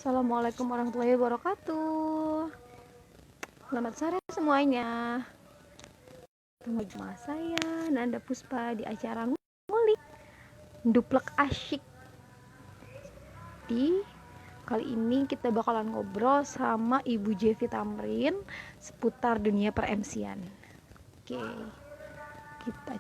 Assalamualaikum warahmatullahi wabarakatuh. Selamat sore semuanya. Ketemu saya Nanda Puspa di acara ngulik duplek asyik. Di kali ini kita bakalan ngobrol sama Ibu Jevi Tamrin seputar dunia per-MC-an. Oke, kita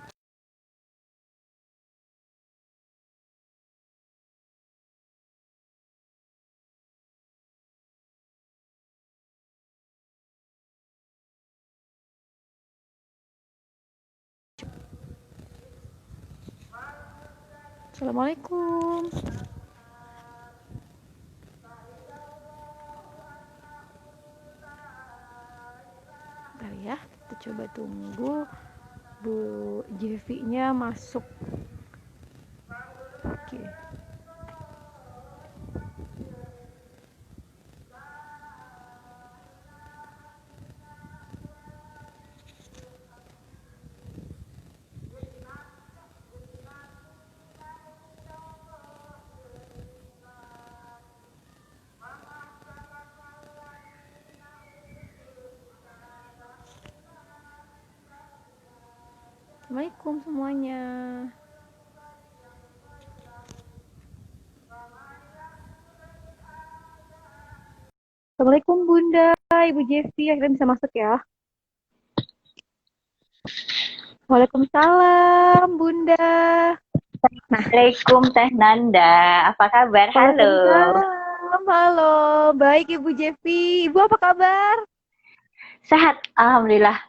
Assalamualaikum. Bentar ya, kita coba tunggu Bu Jevi-nya masuk. Oke. Assalamualaikum semuanya. Assalamualaikum Bunda, Ibu Jevi, akhirnya bisa masuk ya. Waalaikumsalam Bunda. Assalamualaikum Teh Nanda, apa kabar? Halo. Waalaikumsalam, halo. Baik Ibu Jevi, Ibu apa kabar? Sehat, Alhamdulillah.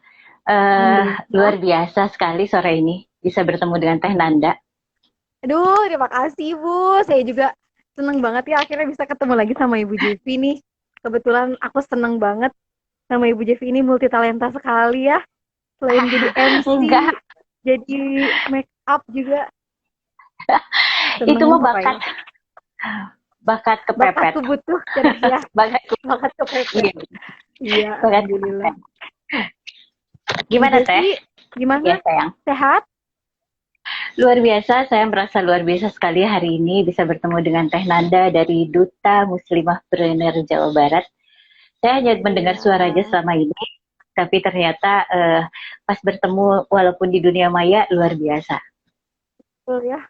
Luar biasa sekali sore ini bisa bertemu dengan Teh Nanda. Aduh, terima kasih Ibu. Saya juga seneng banget ya akhirnya bisa ketemu lagi sama Ibu Jevi nih. Kebetulan aku seneng banget sama Ibu Jevi ini, multi talenta sekali ya. Selain jadi MC, Enggak, jadi make up juga. itu mah bakat kepepet. Bakatku butuh ya. Bakat kepepet. Iya, alhamdulillah. Gimana Ibu Teh? Jevi, gimana? Ya, sayang. Sehat? Luar biasa, saya merasa luar biasa sekali hari ini bisa bertemu dengan Teh Nanda dari Duta Muslimah Brenner Jawa Barat. Saya hanya mendengar suara aja selama ini, tapi ternyata pas bertemu walaupun di dunia maya luar biasa. Betul ya.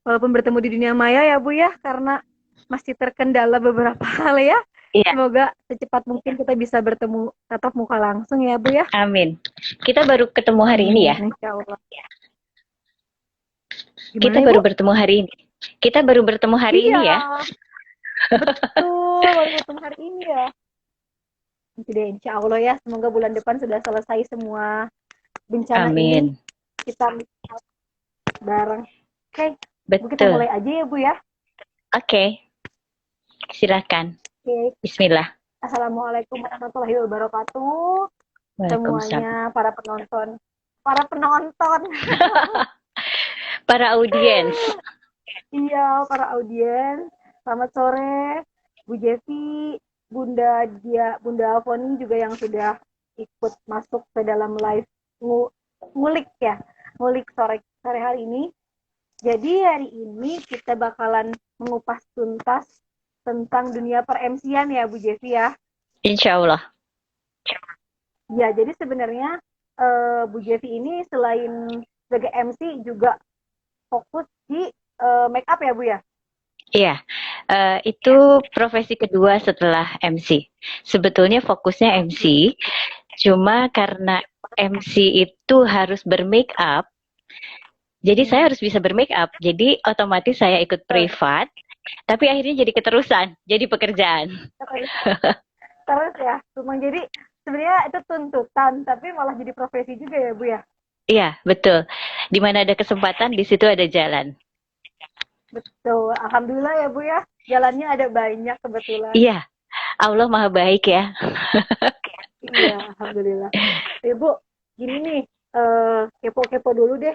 Walaupun bertemu di dunia maya ya Bu ya, karena masih terkendala beberapa hal ya. Iya. Semoga secepat mungkin kita bisa bertemu tatap muka langsung ya Bu ya. Amin. Kita baru ketemu hari ini ya. Insya Allah. Kita baru bertemu hari ini. Kita baru bertemu hari ini ya. Betul, baru bertemu hari ini ya. Nanti deh, insya Allah ya. Semoga bulan depan sudah selesai semua bencana Amin. ini. Kita bareng. Oke, betul. Kita mulai aja ya Bu ya. Oke. Silakan. Bismillah. Assalamualaikum warahmatullahi wabarakatuh. Semuanya para penonton. Para audiens. Iya, para audiens. Selamat sore, Bu Jevi, Bunda Alfoni juga yang sudah ikut masuk ke dalam live ngulik sore hari ini. Jadi hari ini kita bakalan mengupas tuntas tentang dunia per-MC-an ya Bu Jevi ya. Insya Allah. Ya, jadi sebenarnya Bu Jevi ini selain sebagai MC juga fokus di make up ya Bu ya? Iya, itu profesi kedua setelah MC. Sebetulnya fokusnya MC, cuma karena MC itu harus bermake up, jadi saya harus bisa bermake up. Jadi otomatis saya ikut privat, tapi akhirnya jadi keterusan, jadi pekerjaan. Terus ya, memang jadi sebenarnya itu tuntutan, tapi malah jadi profesi juga ya Bu ya? Iya, betul. Di mana ada kesempatan, di situ ada jalan. Betul, alhamdulillah ya Bu ya, jalannya ada banyak kebetulan. Iya, Allah maha baik ya. Iya, alhamdulillah. Bu, gini nih, kepo-kepo dulu deh.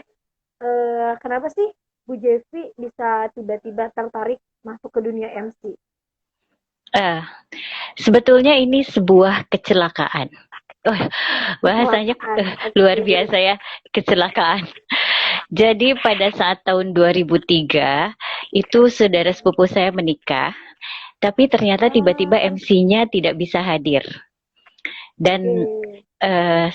Kenapa sih Bu Jevi bisa tiba-tiba tertarik masuk ke dunia MC? Sebetulnya ini sebuah kecelakaan. Bahasanya luar biasa ya, kecelakaan. Jadi pada saat tahun 2003 itu saudara sepupu saya menikah tapi ternyata tiba-tiba Ah, MC-nya tidak bisa hadir. Dan oke. eh,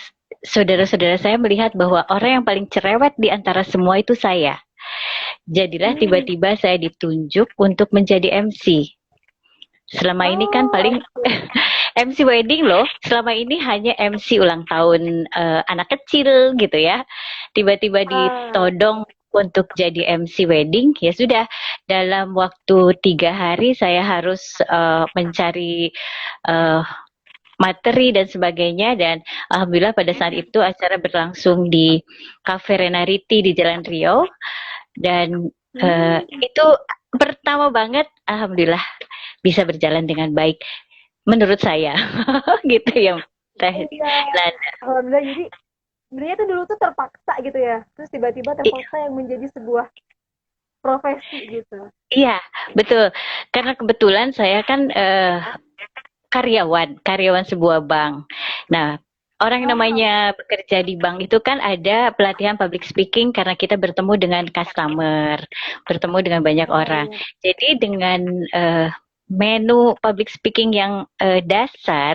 saudara-saudara saya melihat bahwa orang yang paling cerewet di antara semua itu saya. Jadilah Hmm. tiba-tiba saya ditunjuk untuk menjadi MC. Selama ini kan Oh, paling oke. MC wedding loh. Selama ini hanya MC ulang tahun anak kecil gitu ya. Tiba-tiba Ah, ditodong untuk jadi MC wedding, ya sudah dalam waktu 3 hari saya harus mencari uh, materi dan sebagainya, dan alhamdulillah pada saat itu acara berlangsung di Cafe Renariti di Jalan Riau, dan hmm, itu pertama banget alhamdulillah bisa berjalan dengan baik menurut saya. Gitu ya Teh iya. Lana. Alhamdulillah. Jadi sebenarnya tuh dulu tuh terpaksa gitu ya. Terus tiba-tiba terpaksa yang menjadi sebuah profesi gitu. Iya, betul. Karena kebetulan saya kan karyawan sebuah bank. Nah, orang yang Ah, namanya bekerja di bank itu kan ada pelatihan public speaking karena kita bertemu dengan customer, bertemu dengan banyak oh orang. iya. Jadi dengan menu public speaking yang dasar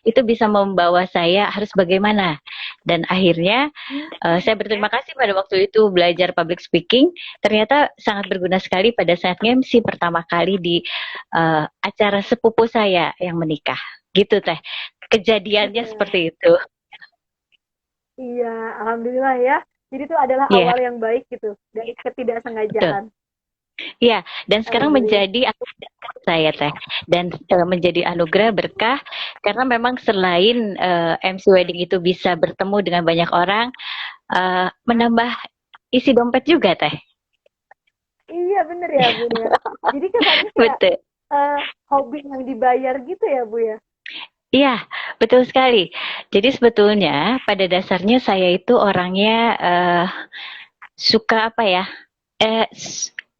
itu bisa membawa saya harus bagaimana. Dan akhirnya Hmm, saya berterima kasih pada waktu itu belajar public speaking. Ternyata sangat berguna sekali pada saat MC pertama kali di acara sepupu saya yang menikah. Gitu Teh. Kejadiannya iya. seperti itu. Iya, alhamdulillah ya. Jadi itu adalah Iya, awal yang baik gitu dari betul. ketidaksengajaan. Iya, dan sekarang Alhamdulillah. menjadi anugerah saya Teh. Dan menjadi anugerah berkah karena memang selain MC wedding itu bisa bertemu dengan banyak orang, menambah isi dompet juga Teh. Iya bener ya Bun ya. Jadi kesannya kayak Betul. hobi yang dibayar gitu ya Bu ya. Iya, betul sekali. Jadi sebetulnya pada dasarnya saya itu orangnya suka apa ya?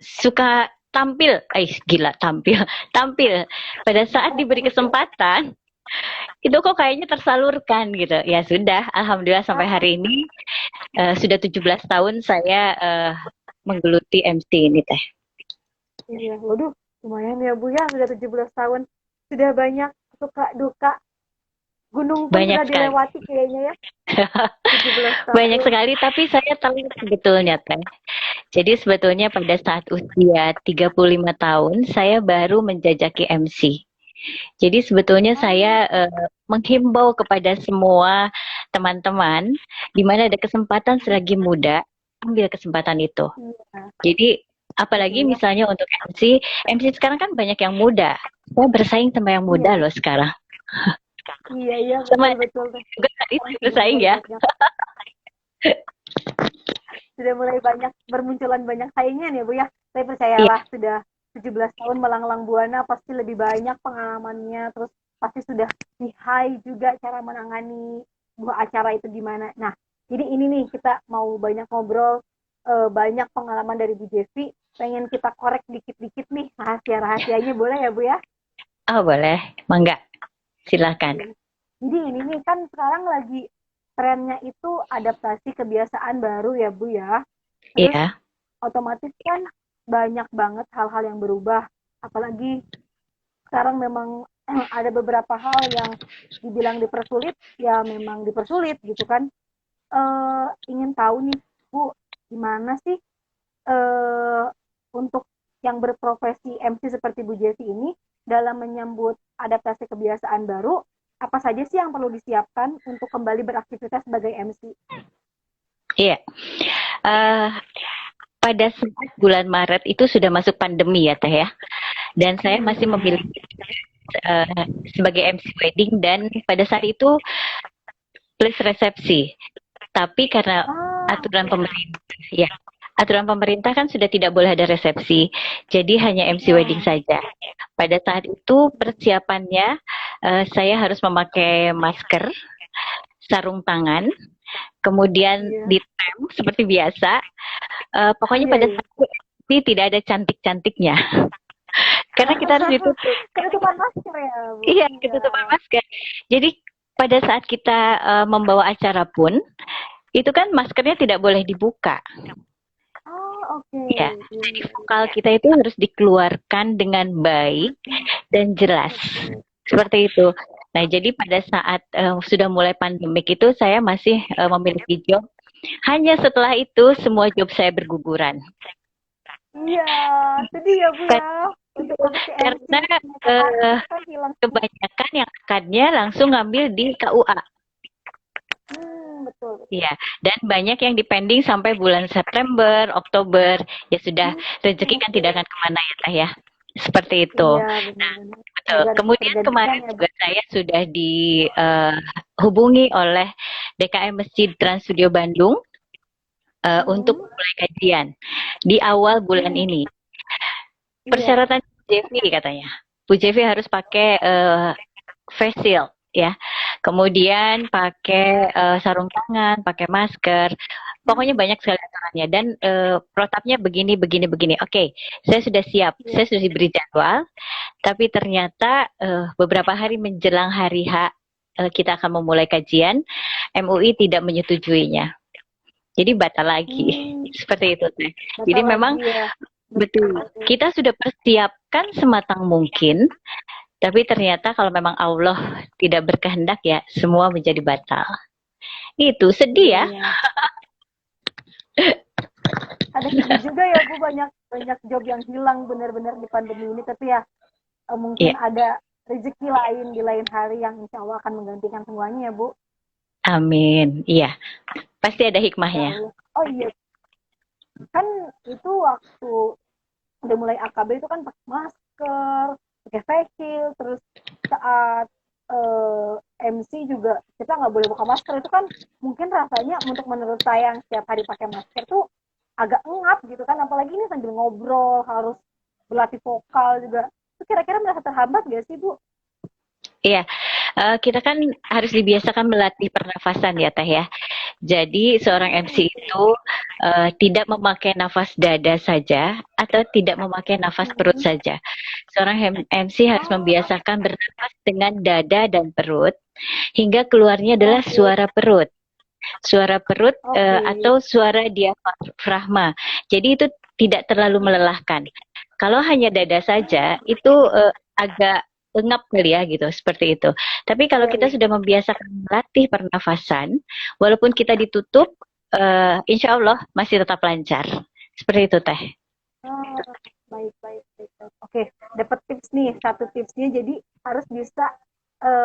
Suka tampil. Gila tampil. Tampil. Pada saat diberi kesempatan, itu kok kayaknya tersalurkan gitu. Ya sudah, alhamdulillah sampai Ah, hari ini sudah 17 tahun saya menggeluti MC ini Teh. iya, waduh, lumayan ya Bu ya, sudah 17 tahun. Sudah banyak suka duka, gunung pun Banyak sudah sekali. dilewati kayaknya ya, 17 Banyak tahun. sekali, tapi saya tahu sebetulnya Teh. Jadi sebetulnya pada saat usia 35 tahun saya baru menjajaki MC. Jadi sebetulnya saya Ah, menghimbau kepada semua teman-teman di mana ada kesempatan selagi muda, ambil kesempatan itu. iya, Jadi betul apalagi ya. misalnya untuk MC, MC sekarang kan banyak yang muda. Saya bersaing sama yang muda Iya, loh sekarang. iya, iya, Sama betul, betul. juga itu Sekarang sudah bersaing mulai ya. banyak, bermunculan banyak saingan ya Bu ya. Saya Iya, percayalah sudah 17 tahun melanglang buana pasti lebih banyak pengalamannya, terus pasti sudah lihai juga cara menangani sebuah acara itu gimana. Nah, jadi ini nih kita mau banyak ngobrol, banyak pengalaman dari Bu Jevi, pengen kita korek dikit-dikit nih rahasia-rahasianya boleh ya Bu ya? oh boleh, mangga, silakan. Oke. Jadi ini nih kan sekarang lagi trennya itu adaptasi kebiasaan baru ya Bu ya. Terus Iya, otomatis kan banyak banget hal-hal yang berubah. Apalagi sekarang memang ada beberapa hal yang dibilang dipersulit, ya memang dipersulit gitu kan. Ingin tahu nih Bu, gimana sih eh, untuk yang berprofesi MC seperti Bu Jessi ini dalam menyambut adaptasi kebiasaan baru, apa saja sih yang perlu disiapkan untuk kembali beraktivitas sebagai MC? iya. Eh, pada saat bulan Maret itu sudah masuk pandemi ya Teh ya. Dan saya masih memilih eh, sebagai MC wedding, dan pada saat itu plus resepsi. Tapi karena Ah, aturan oke. pemerintah, ya, aturan pemerintah kan sudah tidak boleh ada resepsi, jadi hanya MC wedding Nah, saja. Pada saat itu persiapannya saya harus memakai masker, sarung tangan, kemudian iya. ditem seperti biasa. Pokoknya Iya, pada iya. saat ini tidak ada cantik-cantiknya, karena kita harus ditutup. Ketutupan masker ya, Bu? Iya, Iya. ketutupan masker. Jadi pada saat kita membawa acara pun, itu kan maskernya tidak boleh dibuka. Oh, oke. Ya, Iya, jadi iya, iya. vokal kita itu harus dikeluarkan dengan baik dan jelas. Seperti itu. Nah, jadi pada saat sudah mulai pandemik itu saya masih memiliki job. Hanya setelah itu semua job saya berguguran. Iya, sedih ya Bu ya. Untuk si MC Karena makeup artist kan hilang semua. kebanyakan yang akadnya langsung ngambil di KUA. Betul, betul. Iya, dan banyak yang dipending sampai bulan September, Oktober. Ya sudah, rezeki kan tidak akan kemana ya Teh ya. Seperti itu. Iya, benar-benar. Betul. Kemudian Tergantikan kemarin ya Bu. juga saya sudah dihubungi oleh DKM Masjid Trans Studio Bandung untuk mulai kajian di awal bulan ini. Iya. Persyaratan Bu Jevi katanya. Bu Jevi harus pakai face shield ya. Kemudian pakai sarung tangan, pakai masker. Pokoknya banyak sekali aturannya dan protapnya begini begini begini. Oke, saya sudah siap. Saya sudah diberi jadwal. Tapi ternyata beberapa hari menjelang hari H kita akan memulai kajian, MUI tidak menyetujuinya. Jadi batal lagi. Seperti itu. Jadi memang ya. betul. Kita sudah persiapkan sematang mungkin, tapi ternyata kalau memang Allah tidak berkehendak ya semua menjadi batal. Itu sedih ya. Ada sedih juga ya Bu, banyak job yang hilang benar-benar di pandemi ini, tapi ya mungkin ada rezeki lain di lain hari yang insya Allah akan menggantikan semuanya ya Bu. Amin. Iya. Pasti ada hikmahnya. Oh iya. Kan itu waktu udah mulai AKB itu kan pakai masker, pakai face shield, terus saat MC juga kita nggak boleh buka masker. Itu kan mungkin rasanya untuk menurut saya yang setiap hari pakai masker tuh agak ngap gitu kan, apalagi ini sambil ngobrol harus berlatih vokal juga. Itu kira-kira merasa terhambat gak sih Bu? Iya, kita kan harus dibiasakan melatih pernafasan ya Teh ya. Jadi seorang MC itu tidak memakai nafas dada saja atau tidak memakai nafas perut saja. Seorang MC harus membiasakan bernafas dengan dada dan perut hingga keluarnya adalah suara perut. Suara perut atau suara diafragma. Jadi itu tidak terlalu melelahkan. Kalau hanya dada saja itu agak engap kali ya gitu, seperti itu. Tapi kalau kita sudah membiasakan melatih pernafasan, walaupun kita ditutup, insya Allah masih tetap lancar. Seperti itu Teh. Baik. Oke, dapat tips nih, satu tipsnya jadi harus bisa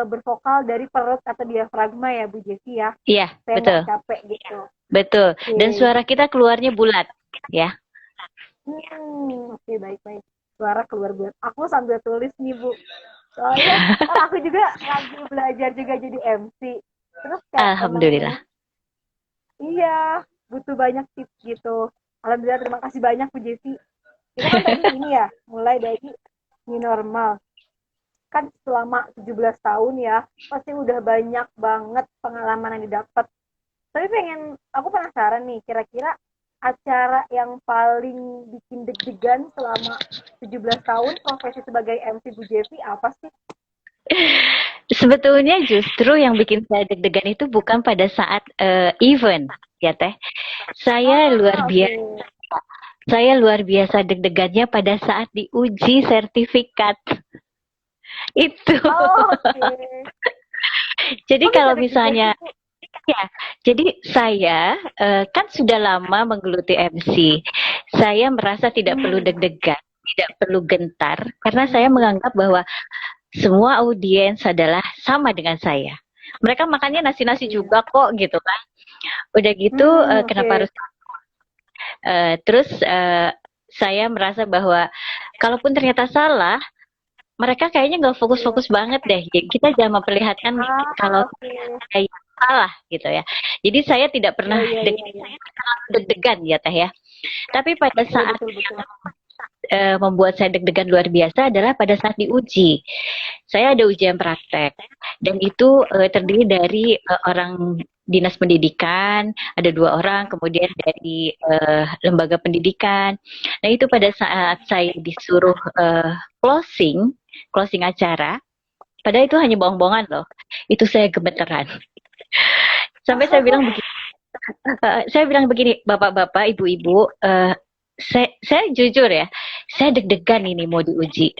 bervokal dari perut atau diafragma ya Bu Jessi ya. Iya, saya betul. Nggak capek gitu. Betul. Dan suara kita keluarnya bulat ya. Oke, baik. Suara keluar bulat. Aku sambil tulis nih Bu. Soalnya aku juga lagi belajar juga jadi MC. Terus kayak Alhamdulillah. Iya, butuh banyak tips gitu. Alhamdulillah, terima kasih banyak Bu Jessi. Kita kan tadi ini ya, mulai dari new normal. Kan selama 17 tahun ya, pasti udah banyak banget pengalaman yang didapat. Tapi aku penasaran nih, kira-kira acara yang paling bikin deg-degan selama 17 tahun profesi sebagai MC Bu Jessi apa sih? Sebetulnya justru yang bikin saya deg-degan itu bukan pada saat event, ya Teh. Saya luar biasa deg-degannya pada saat diuji sertifikat. Itu. Jadi kalau misalnya ya, jadi saya kan sudah lama menggeluti MC. Saya merasa tidak perlu deg-degan, tidak perlu gentar, karena saya menganggap bahwa semua audiens adalah sama dengan saya. Mereka makannya nasi-nasi juga kok, gitu kan. Udah gitu, kenapa harus terus saya merasa bahwa kalaupun ternyata salah, mereka kayaknya nggak fokus-fokus banget deh. Kita jangan memperlihatkan kalau saya salah gitu ya. Jadi saya tidak pernah deg-degan ya Teh ya. Tapi pada saat membuat saya deg-degan luar biasa adalah pada saat diuji. Saya ada ujian praktek dan itu terdiri dari orang dinas pendidikan, ada 2 orang, kemudian dari lembaga pendidikan. Nah itu pada saat saya disuruh closing acara, padahal itu hanya bohong-bohongan loh. Itu saya gemeteran. Sampai saya bilang begini, bapak-bapak, ibu-ibu, saya jujur ya, saya deg-degan ini mau diuji.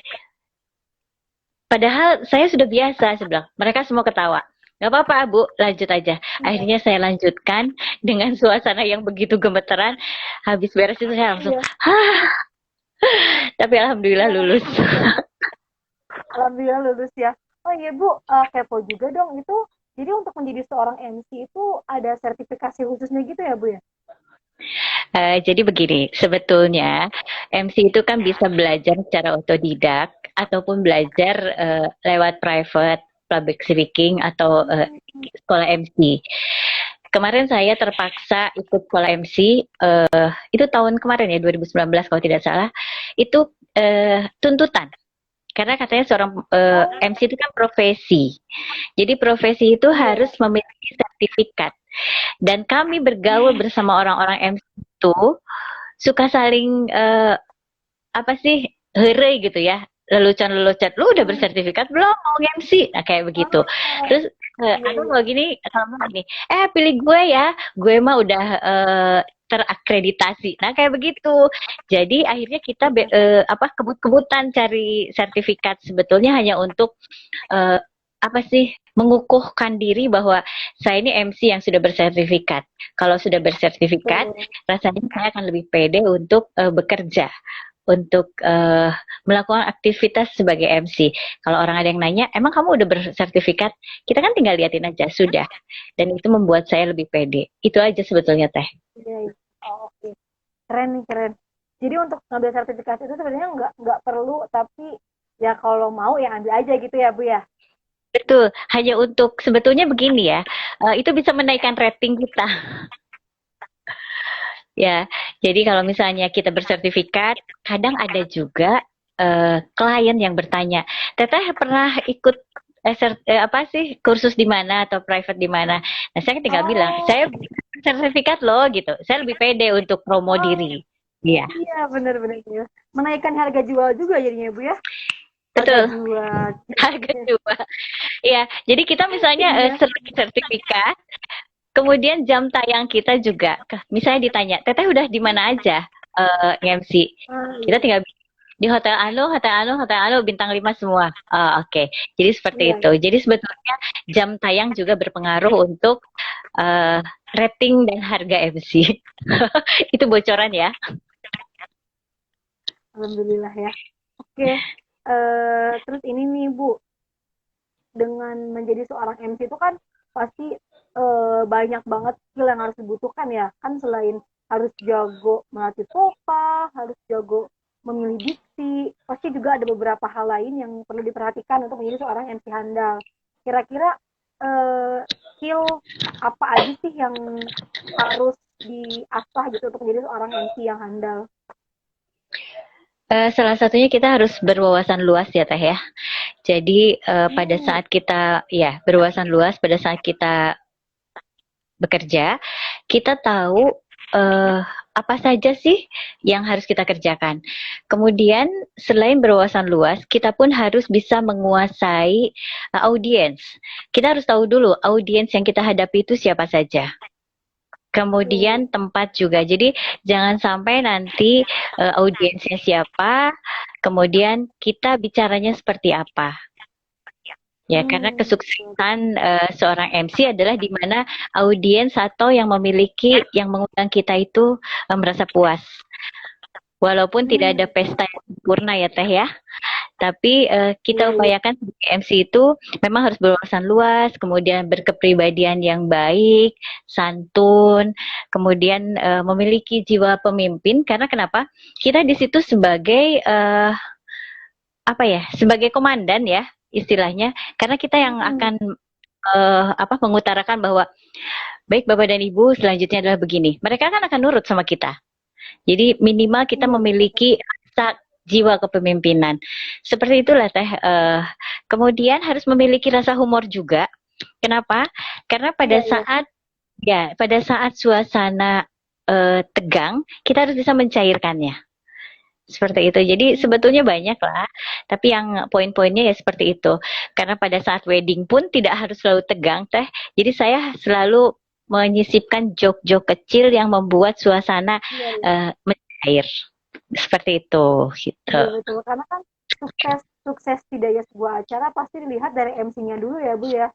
Padahal saya sudah biasa, saya bilang. Mereka semua ketawa. Gak apa-apa, Bu, lanjut aja. Iya, Akhirnya saya lanjutkan dengan suasana yang begitu gemeteran. Habis beres itu saya langsung, iya, hah, tapi alhamdulillah iya. lulus. Alhamdulillah lulus ya. Oh iya Bu, kepo juga dong itu. Jadi untuk menjadi seorang MC itu ada sertifikasi khususnya gitu ya Bu ya? Jadi begini, sebetulnya MC itu kan bisa belajar secara otodidak ataupun belajar lewat private public speaking atau sekolah MC. Kemarin saya terpaksa ikut sekolah MC, itu tahun kemarin ya 2019 kalau tidak salah. Itu tuntutan karena katanya seorang Oh, MC itu kan profesi. Jadi profesi itu harus iya, memiliki sertifikat. Dan kami bergaul bersama orang-orang MC itu suka saling apa sih hore gitu ya, lelucon-lelucon, lu udah hmm. bersertifikat belum mau MC, nah kayak begitu. Oh, Terus iya, aku iya. mau gini sama gini, pilih gue ya, gue mah udah terakreditasi, nah kayak begitu. Jadi akhirnya kita Iya. apa kebut-kebutan cari sertifikat, sebetulnya hanya untuk eh, apa sih mengukuhkan diri bahwa saya ini MC yang sudah bersertifikat. Kalau sudah bersertifikat, Betul. rasanya saya akan lebih pede untuk bekerja, untuk melakukan aktivitas sebagai MC. Kalau orang ada yang nanya, emang kamu udah bersertifikat? Kita kan tinggal liatin aja, sudah. Dan itu membuat saya lebih pede. Itu aja sebetulnya Teh. Iya, iya. Oh, oke. Keren nih, keren. Jadi untuk ngambil sertifikasi itu sebenarnya nggak perlu, tapi ya kalau mau ya ambil aja gitu ya Bu ya? Betul, hanya untuk sebetulnya begini ya, itu bisa menaikkan rating kita. Ya, jadi kalau misalnya kita bersertifikat, kadang ada juga klien yang bertanya, Teteh pernah ikut apa sih kursus di mana atau private di mana? Nah, saya tinggal bilang, Oh, saya sertifikat loh gitu. Saya lebih pede untuk promo oh diri. Iya, iya benar-benar ya. Menaikkan harga jual juga jadinya Bu ya? Harga betul. jual. Harga coba. Iya, jadi kita misalnya Iya. selain sertifikat, kemudian jam tayang kita juga, misalnya ditanya, Teteh udah di mana aja MC? Ah, Kita iya. tinggal di hotel anu, hotel anu, hotel anu, bintang 5 semua. Oke. Jadi seperti Iya, itu. Jadi sebetulnya jam tayang juga berpengaruh untuk uh, rating dan harga MC. Itu bocoran ya. alhamdulillah ya. Oke. Terus ini nih Bu, dengan menjadi seorang MC itu kan pasti banyak banget skill yang harus dibutuhkan ya. Kan selain harus jago melatih sopa, harus jago memilih diksi, pasti juga ada beberapa hal lain yang perlu diperhatikan untuk menjadi seorang MC handal. Kira-kira skill apa aja sih yang harus diasah gitu untuk menjadi seorang MC yang handal? Salah satunya kita harus berwawasan luas ya Teh ya. Jadi pada Hmm, saat kita ya berwawasan luas pada saat kita bekerja, kita tahu uh, apa saja sih yang harus kita kerjakan. Kemudian selain berwawasan luas, kita pun harus bisa menguasai audiens. Kita harus tahu dulu audiens yang kita hadapi itu siapa saja. oke. Kemudian tempat juga. Jadi jangan sampai nanti audiensnya siapa, kemudian kita bicaranya seperti apa. Ya, karena Betul. kesuksesan seorang MC adalah di mana audiens atau yang memiliki, yang mengundang kita itu merasa puas. Walaupun tidak ada Betul. pesta yang sempurna ya Teh ya, tapi Iya, kita iya. upayakan sebagai MC itu memang harus berwawasan luas, kemudian berkepribadian yang baik, santun, kemudian memiliki jiwa pemimpin. Karena kenapa? Kita di situ sebagai apa ya? Sebagai komandan ya istilahnya. Karena kita yang Hmm, akan apa mengutarakan bahwa baik Bapak dan Ibu selanjutnya adalah begini. Mereka kan akan nurut sama kita. Jadi minimal kita iya, betul. memiliki rasa jiwa kepemimpinan. Seperti itulah Teh. Kemudian harus memiliki rasa humor juga. Kenapa? Karena Iya, iya. pada saat suasana tegang, kita harus bisa mencairkannya. Seperti itu. Jadi Hmm, sebetulnya banyak lah, tapi yang poin-poinnya ya seperti itu. Karena pada saat wedding pun tidak harus selalu tegang, Teh. Jadi saya selalu menyisipkan joke-joke kecil yang membuat suasana iya, iya. mencair. Seperti itu, gitu. Iya, betul. Karena kan sukses sukses tidaknya sebuah acara pasti dilihat dari MC-nya dulu ya Bu ya.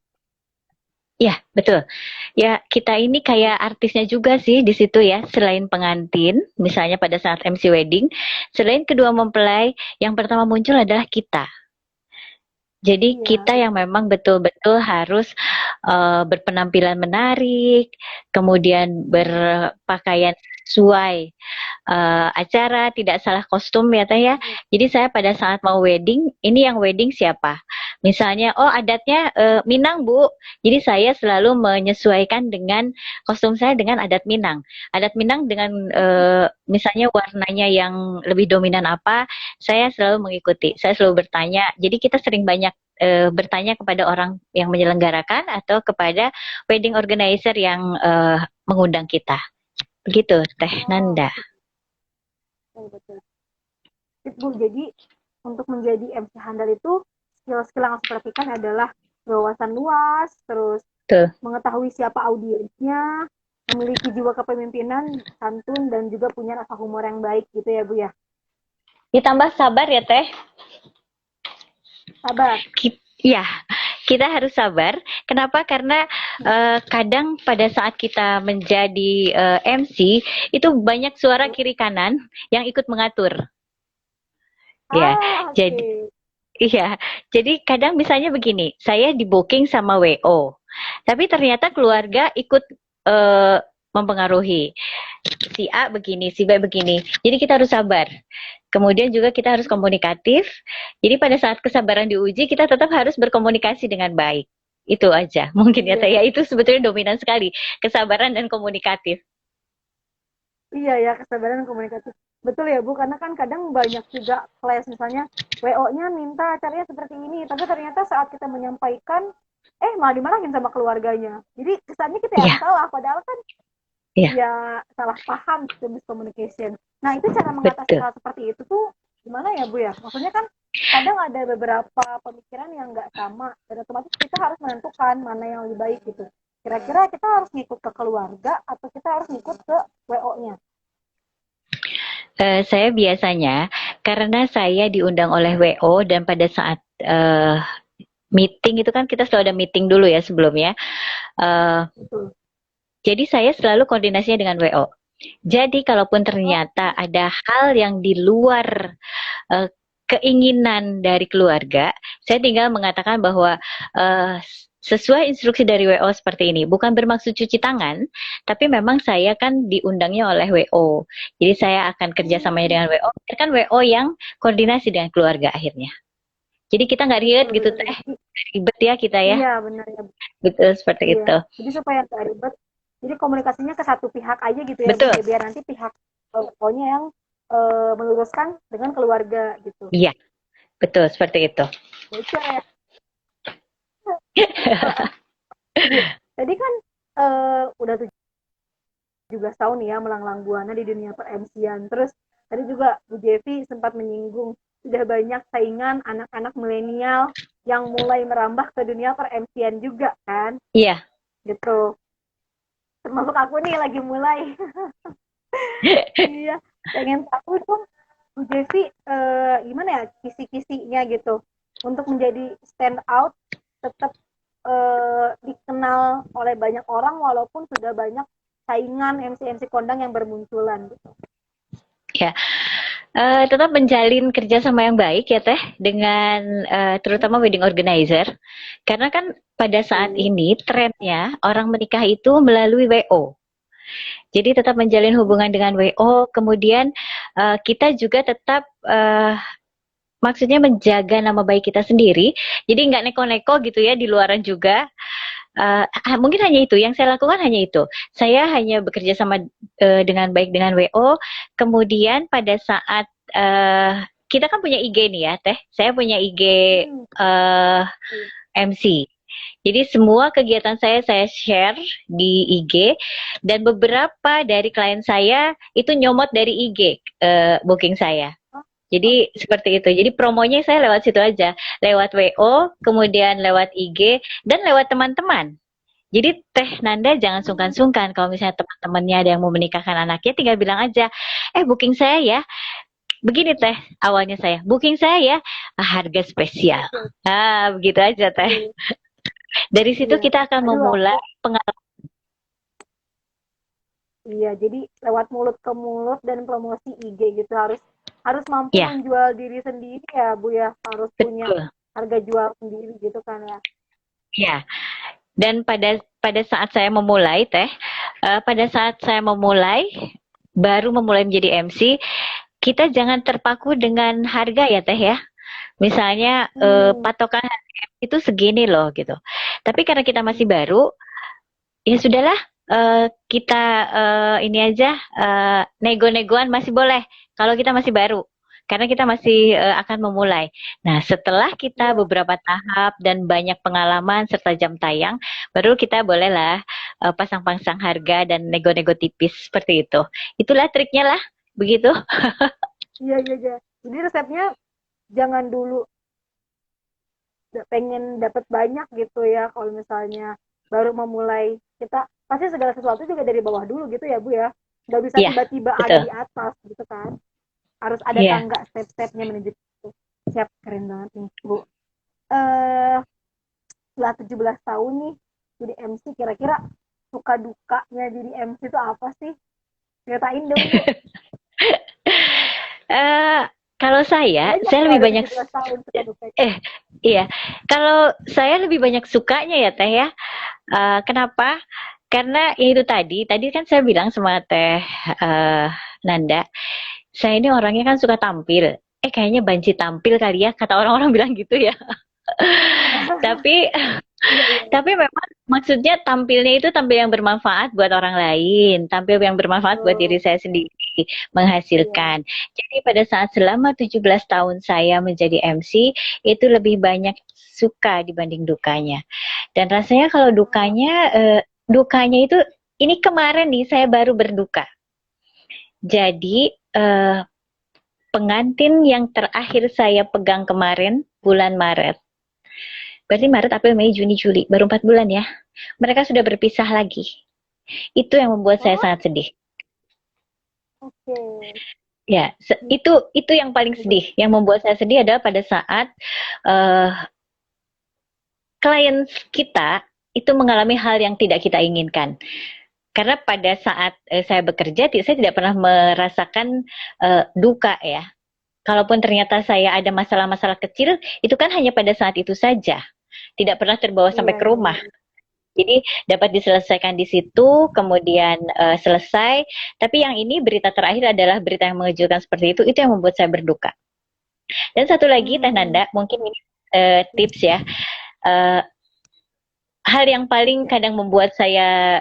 Ya, betul. Ya, kita ini kayak artisnya juga sih di situ ya. Selain pengantin, misalnya pada saat MC wedding, selain kedua mempelai, yang pertama muncul adalah kita. Jadi Iya kita yang betul. memang betul-betul harus berpenampilan menarik, kemudian berpakaian sesuai acara, tidak salah kostum ya Teh ya. Iya. Jadi saya pada saat mau wedding, ini yang wedding siapa? Misalnya, oh adatnya Minang Bu. Jadi saya selalu menyesuaikan dengan kostum saya dengan adat Minang. Adat Minang dengan misalnya warnanya yang lebih dominan apa, saya selalu mengikuti. Saya selalu bertanya. Jadi kita sering banyak bertanya kepada orang yang menyelenggarakan atau kepada wedding organizer yang mengundang kita. Begitu, Teh Oh, Nanda. betul betul. Bu, jadi untuk menjadi MC handal itu skill-skill yang harus diperhatikan adalah wawasan luas, terus Tuh. mengetahui siapa audiensnya, memiliki jiwa kepemimpinan, santun, dan juga punya rasa humor yang baik gitu ya Bu ya. Ditambah sabar ya, Teh. Sabar. Ya, kita harus sabar. Kenapa? Karena kadang pada saat kita menjadi MC itu banyak suara kiri kanan yang ikut mengatur. Ya, Ah, oke. jadi iya, jadi kadang misalnya begini, saya di booking sama WO, tapi ternyata keluarga ikut eh, mempengaruhi. Si A begini, si B begini. Jadi kita harus sabar. Kemudian juga kita harus komunikatif. Jadi pada saat kesabaran diuji, kita tetap harus berkomunikasi dengan baik. Itu aja. Mungkin ya, Iya, Taya. Itu sebetulnya dominan sekali. Kesabaran dan komunikatif. iya ya, kesabaran dan komunikasi. Betul ya Bu, karena kan kadang banyak juga clash misalnya WO-nya minta caranya seperti ini, tapi ternyata saat kita menyampaikan, malah dimarahin sama keluarganya. Jadi kesannya kita yang Iya, salah, padahal kan iya, ya salah paham, miscommunication. Nah itu cara mengatasi betul. hal seperti itu tuh gimana ya Bu ya? Maksudnya kan kadang ada beberapa pemikiran yang nggak sama, dan otomatis kita harus menentukan mana yang lebih baik gitu. Kira-kira kita harus ngikut ke keluarga atau kita harus ngikut ke WO-nya? Saya biasanya, karena saya diundang oleh WO dan pada saat meeting itu kan kita selalu ada meeting dulu ya sebelumnya. Uh, Betul. jadi saya selalu koordinasinya dengan WO. Jadi kalaupun Oh, ternyata ada hal yang di luar uh, keinginan dari keluarga, saya tinggal mengatakan bahwa uh, sesuai instruksi dari WO seperti ini. Bukan bermaksud cuci tangan, tapi memang saya kan diundangnya oleh WO. Jadi saya akan kerjasamanya dengan WO. Kan WO yang koordinasi dengan keluarga akhirnya. Jadi kita nggak ribet betul gitu betul. Teh. Ribet ya kita ya. Iya benar ya. Betul seperti Iya. itu. Jadi supaya nggak ribet, jadi komunikasinya ke satu pihak aja gitu ya Bu, Betul. ya biar nanti pihak WO-nya yang meluruskan dengan keluarga gitu. Iya, betul seperti itu. Bocor ya. Bu, tadi kan udah 17 tahun ya melanglang buana di dunia per-MC-an. Terus tadi juga Bu Jevi sempat menyinggung sudah banyak saingan anak-anak milenial yang mulai merambah ke dunia per-MC-an juga kan, Iya. gitu. Termasuk aku nih lagi mulai. Iya, pengen tahu dong Bu Jevi gimana ya kisi-kisinya gitu untuk menjadi stand out, tetap dikenal oleh banyak orang walaupun sudah banyak saingan MC-MC kondang yang bermunculan gitu. Ya, tetap menjalin kerjasama yang baik ya Teh dengan terutama wedding organizer, karena kan pada saat ini trennya orang menikah itu melalui WO. Jadi tetap menjalin hubungan dengan WO, kemudian kita juga tetap maksudnya menjaga nama baik kita sendiri. Jadi nggak neko-neko gitu ya di luaran juga. Mungkin hanya itu yang saya lakukan, hanya itu. Saya hanya bekerja sama dengan baik dengan WO. Kemudian pada saat kita kan punya IG nih ya Teh, saya punya IG MC. Jadi semua kegiatan saya share di IG, dan beberapa dari klien saya itu nyomot dari IG booking saya. Jadi seperti itu. Jadi promonya saya lewat situ aja, lewat WO, kemudian lewat IG, dan lewat teman-teman. Jadi Teh Nanda jangan sungkan-sungkan kalau misalnya teman-temannya ada yang mau menikahkan anaknya, tinggal bilang aja, booking saya ya. begini Teh, awalnya saya, booking saya ya, harga spesial. Oke, Begitu aja Teh. oke. Dari situ Iya. kita akan Aduh, memulai pengalaman. iya, jadi lewat mulut ke mulut dan promosi IG gitu harus harus mampu Ya, menjual diri sendiri ya Bu ya, harus punya betul. harga jual sendiri gitu kan ya. Ya, dan pada saat saya memulai Teh, pada saat saya memulai, baru memulai menjadi MC, kita jangan terpaku dengan harga ya Teh ya. Misalnya Hmm, patokan harga itu segini loh gitu. Tapi karena kita masih baru, ya sudahlah, kita ini aja, nego-negoan masih boleh kalau kita masih baru. Karena kita masih akan memulai. Nah, setelah kita iya. beberapa tahap dan banyak pengalaman serta jam tayang, baru kita bolehlah pasang-pasang harga dan nego-nego tipis seperti itu. Itulah triknya lah, begitu. Iya, iya, iya. Jadi resepnya jangan dulu pengen dapat banyak gitu ya. Kalau misalnya baru memulai, kita pasti segala sesuatu juga dari bawah dulu gitu ya, Bu ya. Nggak bisa Iya, tiba-tiba ada betul. di atas gitu kan. Harus ada Iya. tangga step-stepnya menuju ke situ. Siap, keren banget nih, Bu. Eh, setelah 17 tahun nih jadi MC, kira-kira suka dukanya jadi MC itu apa sih? Ceritain dong, Bu. Eh, kalau Banyak saya ya lebih udah banyak 17 tahun suka dukanya. eh iya, kalau saya lebih banyak sukanya ya Teh ya. Kenapa? Karena ya itu tadi kan saya bilang sama Teh Nanda, saya ini orangnya kan suka tampil. Kayaknya banci tampil kali ya, kata orang-orang bilang gitu ya. Tapi Iya, iya. tapi memang maksudnya tampilnya itu tampil yang bermanfaat buat orang lain, tampil yang bermanfaat buat diri Betul. saya sendiri, Iya. menghasilkan. Jadi pada saat selama 17 tahun saya menjadi MC, itu lebih banyak suka dibanding dukanya. Dan rasanya kalau Ah, dukanya itu ini kemarin nih saya baru berduka. Jadi pengantin yang terakhir saya pegang kemarin bulan Maret. Berarti Maret, April, Mei, Juni, Juli, baru 4 bulan ya. Mereka sudah berpisah lagi. Itu yang membuat saya oh, sangat sedih. oke. Ya, itu yang paling Gitu. sedih. Yang membuat saya sedih adalah pada saat uh, klien kita itu mengalami hal yang tidak kita inginkan. Karena pada saat saya bekerja, saya tidak pernah merasakan duka ya. Kalaupun ternyata saya ada masalah-masalah kecil, itu kan hanya pada saat itu saja. Tidak pernah terbawa sampai Iya, ke iya, rumah. iya. Jadi dapat diselesaikan di situ, kemudian selesai. Tapi yang ini berita terakhir adalah berita yang mengejutkan seperti itu yang membuat saya berduka. Dan satu lagi, Teh Hmm, Nanda, mungkin ini tips ya. Uh, Hal yang paling kadang membuat saya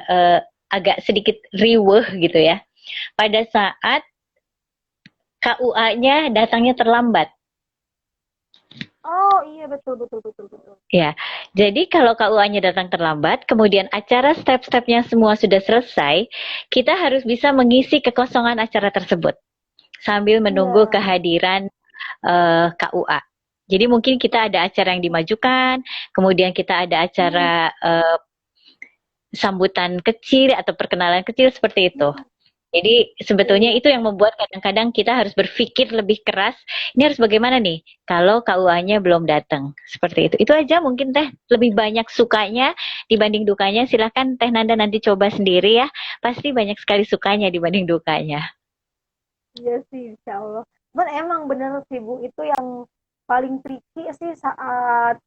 agak sedikit riweh gitu ya. Pada saat KUA-nya datangnya terlambat. oh iya, betul, betul, betul, betul. Ya, jadi kalau KUA-nya datang terlambat, kemudian acara step-stepnya semua sudah selesai, kita harus bisa mengisi kekosongan acara tersebut sambil menunggu Iya. kehadiran KUA. Jadi mungkin kita ada acara yang dimajukan, kemudian kita ada Hmm, acara sambutan kecil atau perkenalan kecil seperti itu. hmm, Jadi iya, sebetulnya iya. itu yang membuat kadang-kadang kita harus berpikir lebih keras. Ini harus bagaimana nih kalau KUA-nya belum datang seperti itu. Itu aja mungkin Teh lebih banyak sukanya dibanding dukanya. Silahkan Teh Nanda nanti coba sendiri ya. Pasti banyak sekali sukanya dibanding dukanya. Iya sih, insya Allah. Cuman emang bener sih Bu, itu yang paling tricky sih saat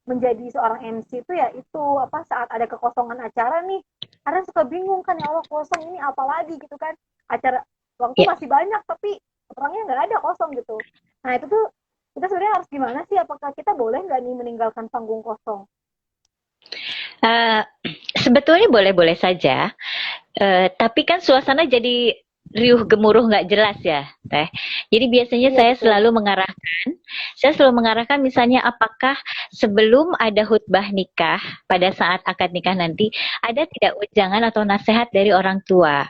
menjadi seorang MC itu ya itu apa saat ada kekosongan acara nih. Kadang suka bingung kan, ya Allah kosong ini apa lagi gitu kan. Acara waktu Ya, masih banyak tapi orangnya nggak ada, kosong gitu. Nah itu tuh kita sebenarnya harus gimana sih? Apakah kita boleh nggak nih meninggalkan panggung kosong? uh, sebetulnya boleh-boleh saja. Tapi kan suasana jadi riuh gemuruh nggak jelas ya, Teh. Jadi biasanya Iya betul. saya selalu mengarahkan misalnya apakah sebelum ada khutbah nikah pada saat akad nikah nanti ada tidak ujangan atau nasihat dari orang tua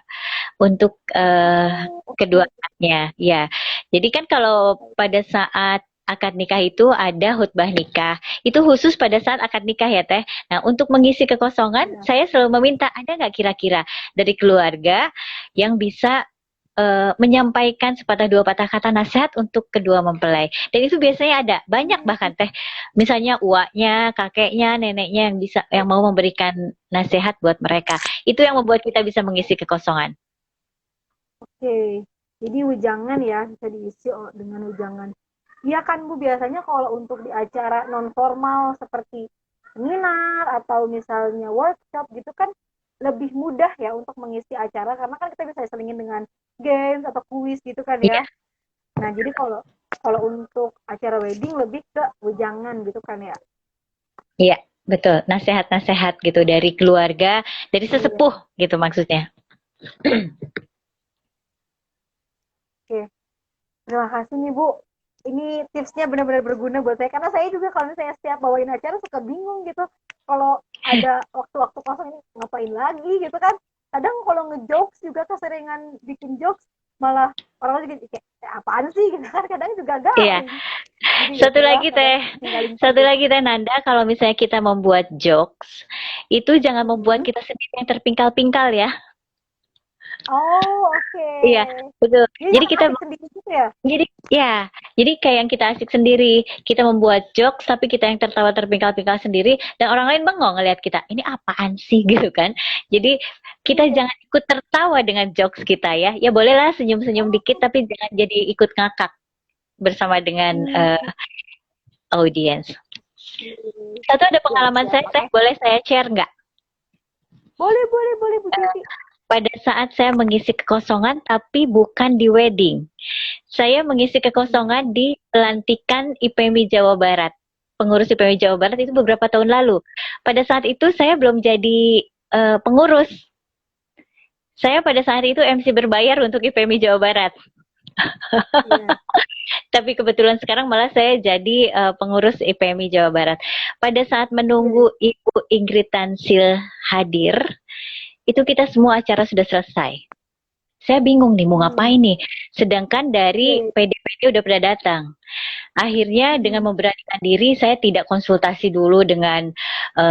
untuk Oh, kedua oke. anaknya. Ya, jadi kan kalau pada saat akad nikah itu ada khutbah nikah. Itu khusus pada saat akad nikah ya Teh. Nah untuk mengisi kekosongan, Iya. saya selalu meminta ada nggak kira-kira dari keluarga yang bisa menyampaikan sepatah dua patah kata nasihat untuk kedua mempelai. Dan itu biasanya ada banyak bahkan teh, misalnya uaknya, kakeknya, neneknya yang mau memberikan nasihat buat mereka. Itu yang membuat kita bisa mengisi kekosongan. Oke, jadi wejangan ya bisa diisi dengan wejangan. Iya kan Bu, biasanya kalau untuk di acara non formal seperti seminar atau misalnya workshop gitu kan lebih mudah ya untuk mengisi acara karena kan kita bisa selingin dengan games atau kuis gitu kan Iya, ya. Nah, jadi kalau kalau untuk acara wedding lebih ke wejangan gitu kan ya. iya, betul. Nasihat-nasihat gitu dari keluarga, dari Iya. sesepuh gitu maksudnya. Oke. Terima kasih nih Bu. Ini tipsnya benar-benar berguna buat saya karena saya juga kalau misalnya setiap bawain acara suka bingung gitu. Kalau ada waktu-waktu kosong ini ngapain lagi gitu kan. Kadang kalau ngejokes juga keseringan bikin jokes malah orang juga kayak apaan sih gitu kan. Kadang juga Iya. garing. Jadi ya Satu sudah lagi kadang teh, tinggalin satu saja. lagi teh Nanda, kalau misalnya kita membuat jokes, itu jangan membuat Hmm. kita sendiri yang terpingkal-pingkal ya. Oh, oke. Iya, betul. Jadi Jadi jangan kita asik sendiri gitu ya. jadi ya, jadi kayak yang kita asik sendiri, kita membuat jokes tapi kita yang tertawa terpingkal-pingkal sendiri dan orang lain bengong ngelihat kita. Ini apaan sih gitu kan. Jadi kita Iya. jangan ikut tertawa dengan jokes kita ya. Ya bolehlah senyum-senyum dikit tapi jangan jadi ikut ngakak bersama dengan Hmm. audiens. Oke. Satu ada Siap, pengalaman siap. saya boleh saya share nggak? Boleh, boleh, boleh Bu Jessy. Pada saat saya mengisi kekosongan tapi bukan di wedding. Saya mengisi kekosongan di pelantikan IPMI Jawa Barat. Pengurus IPMI Jawa Barat itu beberapa tahun lalu. Pada saat itu saya belum jadi pengurus. Saya pada saat itu MC berbayar untuk IPMI Jawa Barat. Iya. Tapi kebetulan sekarang malah saya jadi pengurus IPMI Jawa Barat. Pada saat Iya. menunggu Ibu Ingrid Tansil hadir, itu kita semua acara sudah selesai. Saya bingung nih mau Hmm. ngapain nih. Sedangkan dari Iya. PD-PD udah pada datang. Akhirnya dengan Hmm. memberanikan diri saya tidak konsultasi dulu dengan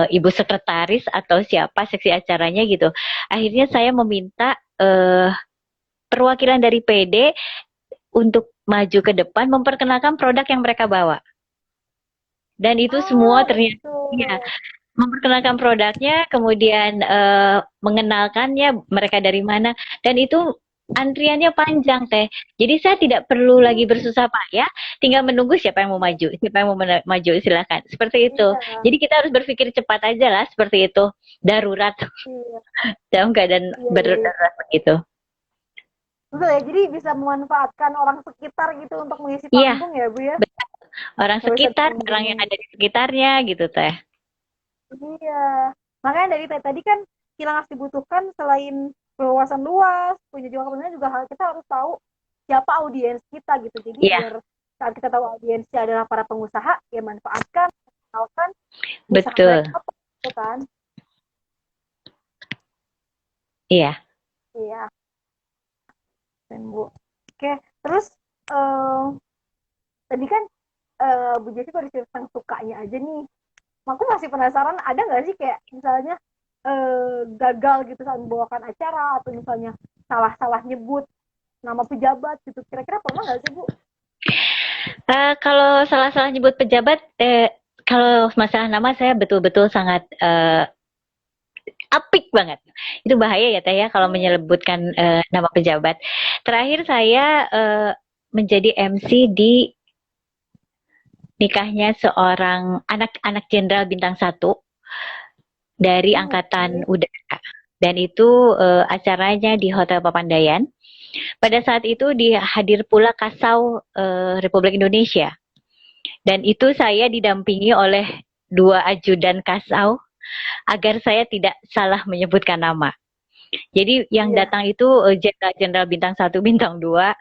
ibu sekretaris atau siapa seksi acaranya gitu. Akhirnya saya meminta perwakilan dari PD untuk maju ke depan memperkenalkan produk yang mereka bawa. Dan itu semua Ah, ternyata ya, betul. memperkenalkan produknya, kemudian mengenalkannya mereka dari mana, dan itu antriannya panjang teh. Jadi saya tidak perlu lagi Hmm. bersusah payah, tinggal menunggu siapa yang mau maju, siapa yang mau maju silakan. Seperti itu. Iya. Jadi kita harus berpikir cepat aja lah seperti itu. Darurat Iya. dalam keadaan Iya, iya, iya. darurat begitu. Betul ya, jadi bisa memanfaatkan orang sekitar gitu untuk mengisi Iya, panggung ya, Bu ya. orang Nggak usah sekitar, orang yang ditungguin. ada di sekitarnya gitu teh. Iya. Makanya dari tadi kan yang harus dibutuhkan selain wawasan luas, punya juga kepentingan juga kita harus tahu siapa audiens kita gitu. Jadi Iya, biar saat kita tahu audiensnya adalah para pengusaha, ya manfaatkan, kenalkan usaha betul. mereka apa gitu kan. Iya. Iya, dan Bu. Oke, terus eh tadi kan Bu Jessi baru cerita tentang sukanya aja nih. Aku masih penasaran ada nggak sih kayak misalnya gagal gitu saat membawakan acara atau misalnya salah-salah nyebut nama pejabat gitu. Kira-kira pernah nggak sih Bu? Kalau salah-salah nyebut pejabat, kalau masalah nama saya betul-betul sangat apik banget. Itu bahaya ya Teh ya kalau menyebutkan nama pejabat. Terakhir saya menjadi MC di nikahnya seorang anak-anak jenderal bintang 1 dari Angkatan Oke. Udara. Dan itu acaranya di Hotel Papandayan. Pada saat itu dihadir pula Kasau Republik Indonesia. Dan itu saya didampingi oleh 2 ajudan Kasau agar saya tidak salah menyebutkan nama. Jadi yang Iya. datang itu jenderal bintang 1, bintang 2.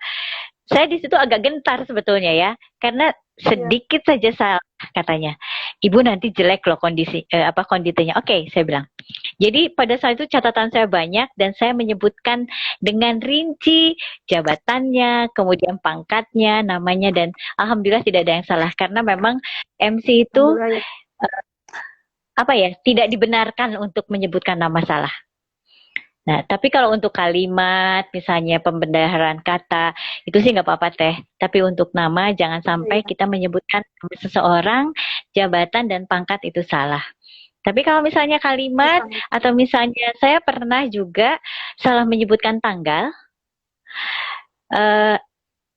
Saya di situ agak gentar sebetulnya ya, karena Iya. sedikit saja salah katanya. Ibu nanti jelek loh kondisinya. Oke, saya bilang. Jadi pada saat itu catatan saya banyak dan saya menyebutkan dengan rinci jabatannya, kemudian pangkatnya, namanya dan alhamdulillah tidak ada yang salah karena memang MC itu Alhamdulillah ya. apa ya, tidak dibenarkan untuk menyebutkan nama salah. Nah, tapi kalau untuk kalimat, misalnya pembendaharaan kata, itu sih nggak apa-apa teh. Tapi untuk nama, jangan sampai Iya, kita menyebutkan nama seseorang, jabatan, dan pangkat itu salah. Tapi kalau misalnya iya kalimat, sangat. atau misalnya saya pernah juga salah menyebutkan tanggal, eh,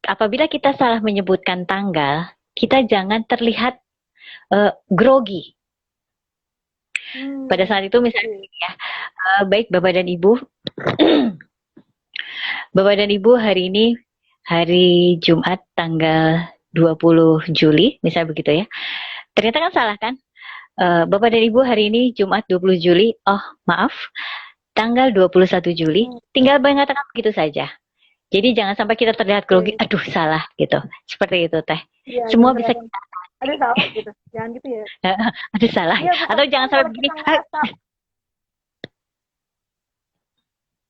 apabila kita salah menyebutkan tanggal, kita jangan terlihat grogi. Pada saat itu misalnya Oke. ya, baik Bapak dan Ibu, Bapak dan Ibu hari ini hari Jumat tanggal 20 Juli, misalnya begitu ya. Ternyata kan salah kan? Bapak dan Ibu hari ini Jumat 20 Juli, oh maaf, tanggal 21 Juli, Hmm, tinggal mengatakan begitu saja. Jadi jangan sampai kita terlihat grogi, oke. aduh salah gitu. Seperti itu teh. Iya, Semua jangan bisa kelihatan ada salah gitu. Jangan gitu ya. aduh salah. Iya, Atau bukannya jangan sampai kalau begini, kita ngerasa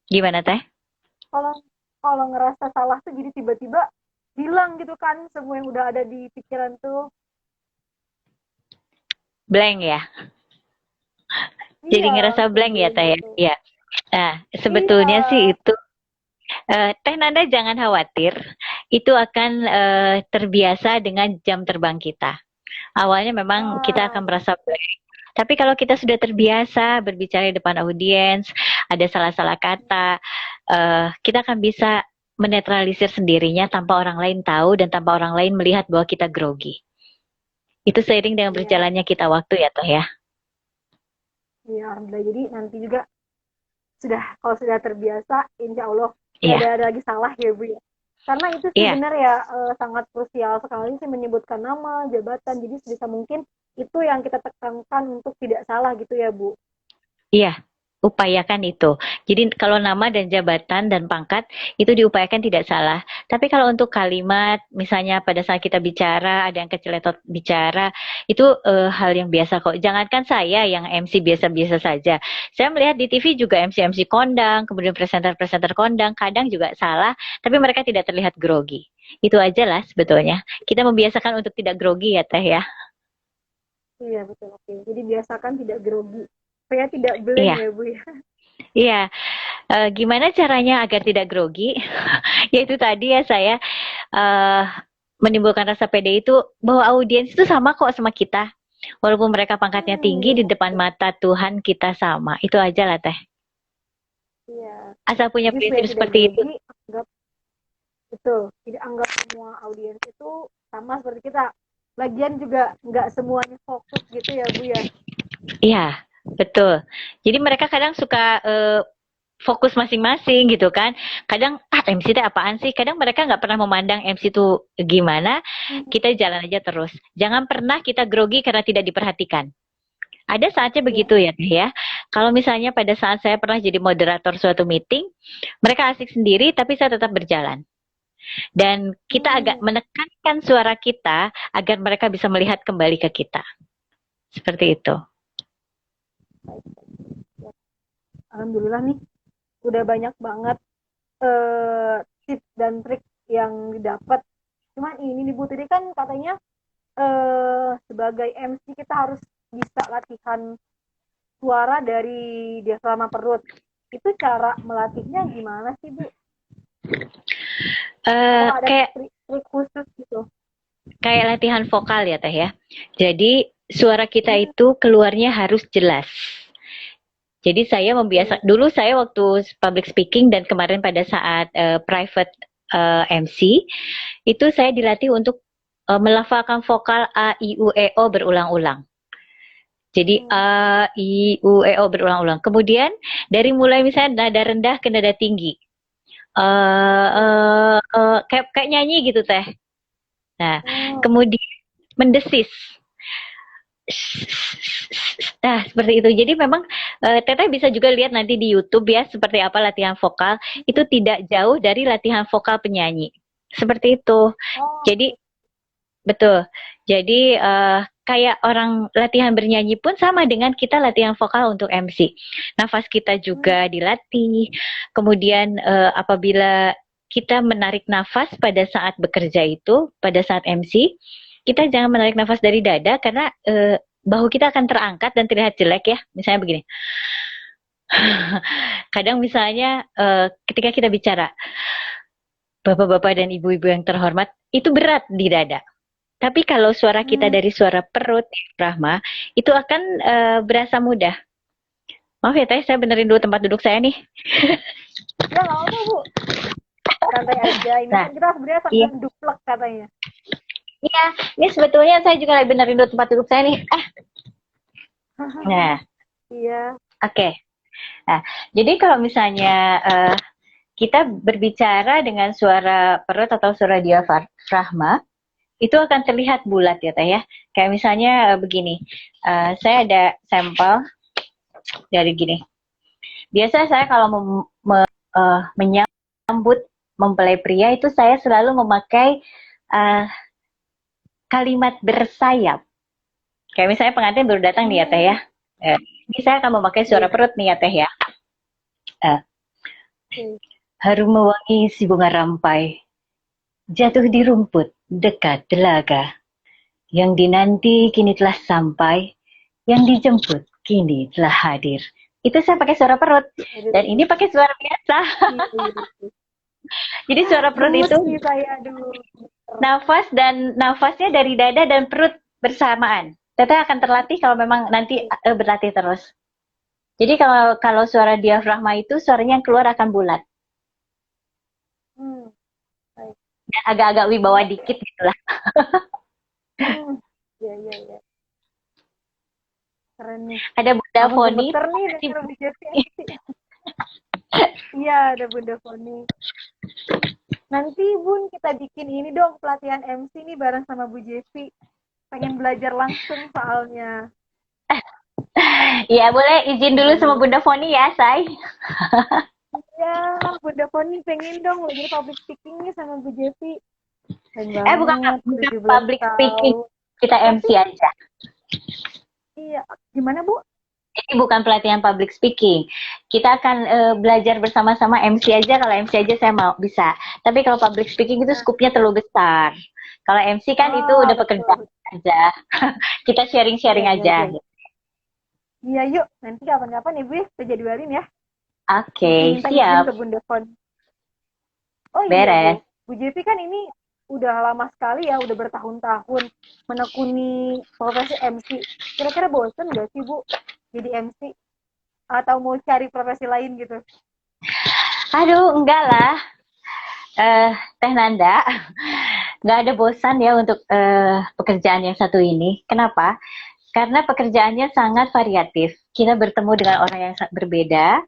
gimana teh? kalau kalau ngerasa salah tuh jadi tiba-tiba hilang gitu kan semua yang udah ada di pikiran tuh. Blank ya. Jadi Iya, ngerasa langsung blank ya blank teh ya. gitu. Iya. Nah, Iya. sebetulnya sih itu Teh Nanda jangan khawatir, itu akan terbiasa dengan jam terbang kita. Awalnya memang kita Ah, akan merasa blank. Tapi kalau kita sudah terbiasa berbicara di depan audiens, ada salah-salah kata, kita akan bisa menetralisir sendirinya tanpa orang lain tahu dan tanpa orang lain melihat bahwa kita grogi. Itu seiring dengan iya. berjalannya kita waktu ya, Teh ya. Iya, alhamdulillah. Jadi nanti juga sudah kalau sudah terbiasa, insya Allah nggak Iya, ada lagi salah ya Bu ya. Karena itu sih iya, benar ya sangat krusial sekali sih menyebutkan nama, jabatan. Jadi sebisa mungkin itu yang kita tekankan untuk tidak salah gitu ya Bu. iya. Upayakan itu. Jadi kalau nama dan jabatan dan pangkat itu diupayakan tidak salah. Tapi kalau untuk kalimat, misalnya pada saat kita bicara ada yang keceletot bicara, itu hal yang biasa kok. Jangankan saya yang MC biasa-biasa saja. Saya melihat di TV juga MC-MC kondang, kemudian presenter-presenter kondang, kadang juga salah, tapi mereka tidak terlihat grogi. Itu aja lah sebetulnya. Kita membiasakan untuk tidak grogi ya Teh ya. Iya betul. Oke. Jadi biasakan tidak grogi. Supaya tidak blank Iya, ya Bu ya. iya. Gimana caranya agar tidak grogi? Yaitu tadi ya saya uh, menimbulkan rasa pede itu bahwa audiens itu sama kok sama kita. Walaupun mereka pangkatnya tinggi di Iya. depan mata Tuhan kita sama. Itu aja lah teh. Iya. Asal punya Jadi supaya prinsip tidak seperti itu. grogi, anggap betul. Tidak anggap semua audiens itu sama seperti kita. Lagian juga nggak semuanya fokus gitu ya Bu ya. Iya, betul. Jadi mereka kadang suka fokus masing-masing gitu kan. Kadang MC itu apaan sih? Kadang mereka nggak pernah memandang MC itu gimana. Hmm, Kita jalan aja terus. Jangan pernah kita grogi karena tidak diperhatikan. Ada saatnya iya. begitu ya, Teh ya. Kalau misalnya pada saat saya pernah jadi moderator suatu meeting, mereka asik sendiri tapi saya tetap berjalan. Dan kita agak Hmm, menekankan suara kita agar mereka bisa melihat kembali ke kita. Seperti itu. baik. Ya. Alhamdulillah nih udah banyak banget tips dan trik yang didapat. Cuman ini nih Bu tadi kan katanya sebagai MC kita harus bisa latihan suara dari diafragma perut. Itu cara melatihnya gimana sih Bu? Apakah ada Kayak trik khusus gitu? kayak latihan vokal ya Teh ya. Jadi suara kita itu keluarnya harus jelas. Jadi saya membiasa Oke. dulu saya waktu public speaking dan kemarin pada saat private MC itu saya dilatih untuk melafalkan vokal a i u e o berulang-ulang. Jadi Hmm. a i u e o berulang-ulang. Kemudian dari mulai misalnya nada rendah ke nada tinggi. Kayak nyanyi gitu teh. Nah, Oh, kemudian mendesis. Nah, seperti itu. Jadi memang Teteh bisa juga lihat nanti di YouTube ya seperti apa latihan vokal. Itu tidak jauh dari latihan vokal penyanyi. Seperti itu. oh, Jadi betul. Jadi kayak orang latihan bernyanyi pun sama dengan kita latihan vokal untuk MC. Nafas kita hmm. juga dilatih. Kemudian apabila kita menarik nafas pada saat bekerja itu, pada saat MC, kita jangan menarik nafas dari dada karena bahu kita akan terangkat dan terlihat jelek ya. Misalnya begini. Kadang misalnya ketika kita bicara bapak-bapak dan ibu-ibu yang terhormat, itu berat di dada. Tapi kalau suara kita Hmm. dari suara perut, Rahma, itu akan berasa mudah. Maaf ya Teh, saya benerin dulu tempat duduk saya nih. Ya nggak apa Bu, santai aja. Ini Nah, kan kita sebenarnya iya, sambil duplek katanya. iya, ini sebetulnya saya juga lagi benerin dulu tempat duduk saya nih. Nah, Iya. oke. Nah, jadi kalau misalnya kita berbicara dengan suara perut atau suara diafragma, itu akan terlihat bulat ya Teh ya. Kayak misalnya begini, saya ada sampel dari gini. Biasa saya kalau menyambut mempelai pria itu saya selalu memakai uh, kalimat bersayap. Kayak misalnya pengantin baru datang nih ya Teh ya. Ini saya akan memakai suara perut nih ya Teh ya. Harum mewangi si bunga rampai, jatuh di rumput dekat telaga. Yang dinanti kini telah sampai, yang dijemput kini telah hadir. Itu saya pakai suara perut. Dan ini pakai suara biasa. Jadi suara perut itu nafas dan nafasnya dari dada dan perut bersamaan. Teteh akan terlatih kalau memang nanti berlatih terus. Jadi kalau suara diafragma itu suaranya yang keluar akan bulat. Dan agak-agak wibawa dikit gitulah. Iya. Keren nih. Ada Bunda Foni. Iya, ada Bunda Foni. Nanti Bun kita bikin ini dong pelatihan MC nih bareng sama Bu Jevi. Pengen belajar langsung soalnya. Iya, boleh izin dulu sama Bunda Foni ya, Say. Iya, Bunda Foni pengen dong belajar public speaking nih sama Bu Jevi. Bukan public speaking. Kita MC aja. Iya, gimana Bu? Ini bukan pelatihan public speaking. Kita akan belajar bersama-sama MC aja. Kalau MC aja saya mau bisa. Tapi kalau public speaking itu skupnya terlalu besar. Kalau MC kan itu udah pekerjaan aja. Kita sharing-sharing aja. Iya yuk, nanti kapan-kapan Ibu kita jadwalin ya. Oke, siap. Ke Bunda Fon. Oh iya, beres. Bu Jevi kan ini udah lama sekali ya, udah bertahun-tahun menekuni profesi MC. Kira-kira bosen gak sih Bu jadi MC? Atau mau cari profesi lain gitu? Aduh, enggak lah. Teh Nanda, nggak ada bosan ya untuk pekerjaan yang satu ini. Kenapa? Karena pekerjaannya sangat variatif. Kita bertemu dengan orang yang berbeda.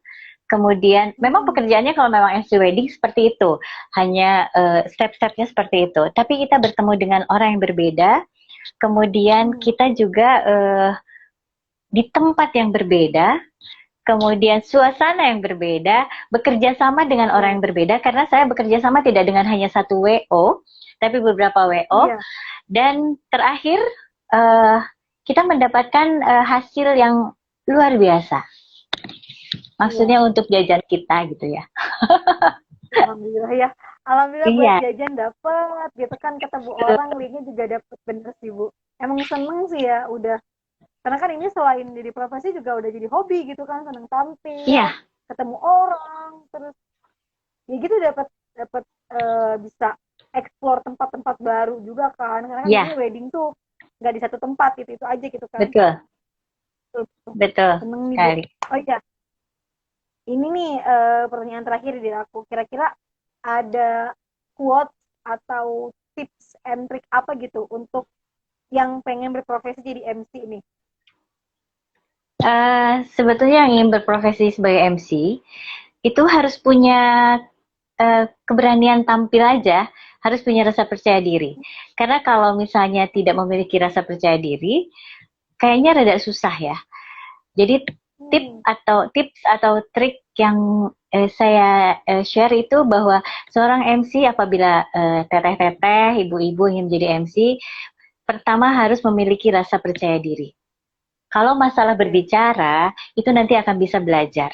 Kemudian, memang pekerjaannya kalau memang MC wedding seperti itu, hanya step-stepnya seperti itu. Tapi kita bertemu dengan orang yang berbeda. Kemudian kita juga di tempat yang berbeda. Kemudian suasana yang berbeda, bekerja sama dengan orang yang berbeda, karena saya bekerja sama tidak dengan hanya satu WO, tapi beberapa WO. Dan terakhir, kita mendapatkan hasil yang luar biasa. Maksudnya untuk jajan kita gitu ya. Alhamdulillah ya. Alhamdulillah buat jajan dapat gitu kan, ketemu orang linknya juga dapat, bener sih Bu. Emang seneng sih ya udah. Karena kan ini selain jadi profesi juga udah jadi hobi gitu kan, seneng tampil, ketemu orang, terus ya gitu dapat bisa explore tempat-tempat baru juga kan. Karena kan ini wedding tuh nggak di satu tempat itu aja gitu kan. Betul. Seneng nih Bu. Oh iya, ini nih pertanyaan terakhir dari aku. Kira-kira ada quotes atau tips and trick apa gitu untuk yang pengen berprofesi jadi MC ini? Sebetulnya yang ingin berprofesi sebagai MC itu harus punya keberanian tampil aja, harus punya rasa percaya diri. Karena kalau misalnya tidak memiliki rasa percaya diri, kayaknya rada susah ya. Jadi tips atau trik yang saya share itu bahwa seorang MC apabila teteh-teteh, ibu-ibu ingin menjadi MC, pertama harus memiliki rasa percaya diri. Kalau masalah berbicara, itu nanti akan bisa belajar.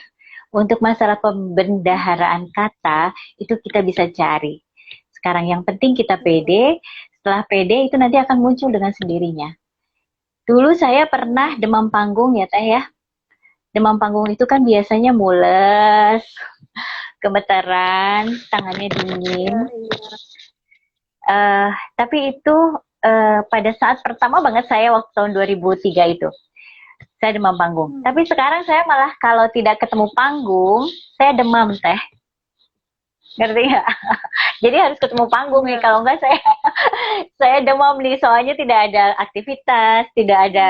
Untuk masalah pembendaharaan kata, itu kita bisa cari. Sekarang yang penting kita pede, setelah pede itu nanti akan muncul dengan sendirinya. Dulu saya pernah demam panggung ya Teh ya. demam panggung itu kan biasanya mules, gemeteran, tangannya dingin. Iya, iya. Tapi itu pada saat pertama banget saya waktu tahun 2003 itu, saya demam panggung. Tapi sekarang saya malah kalau tidak ketemu panggung, saya demam teh. Ngerti nggak? Jadi harus ketemu panggung nih, kalau enggak saya demam nih, soalnya tidak ada aktivitas, tidak ada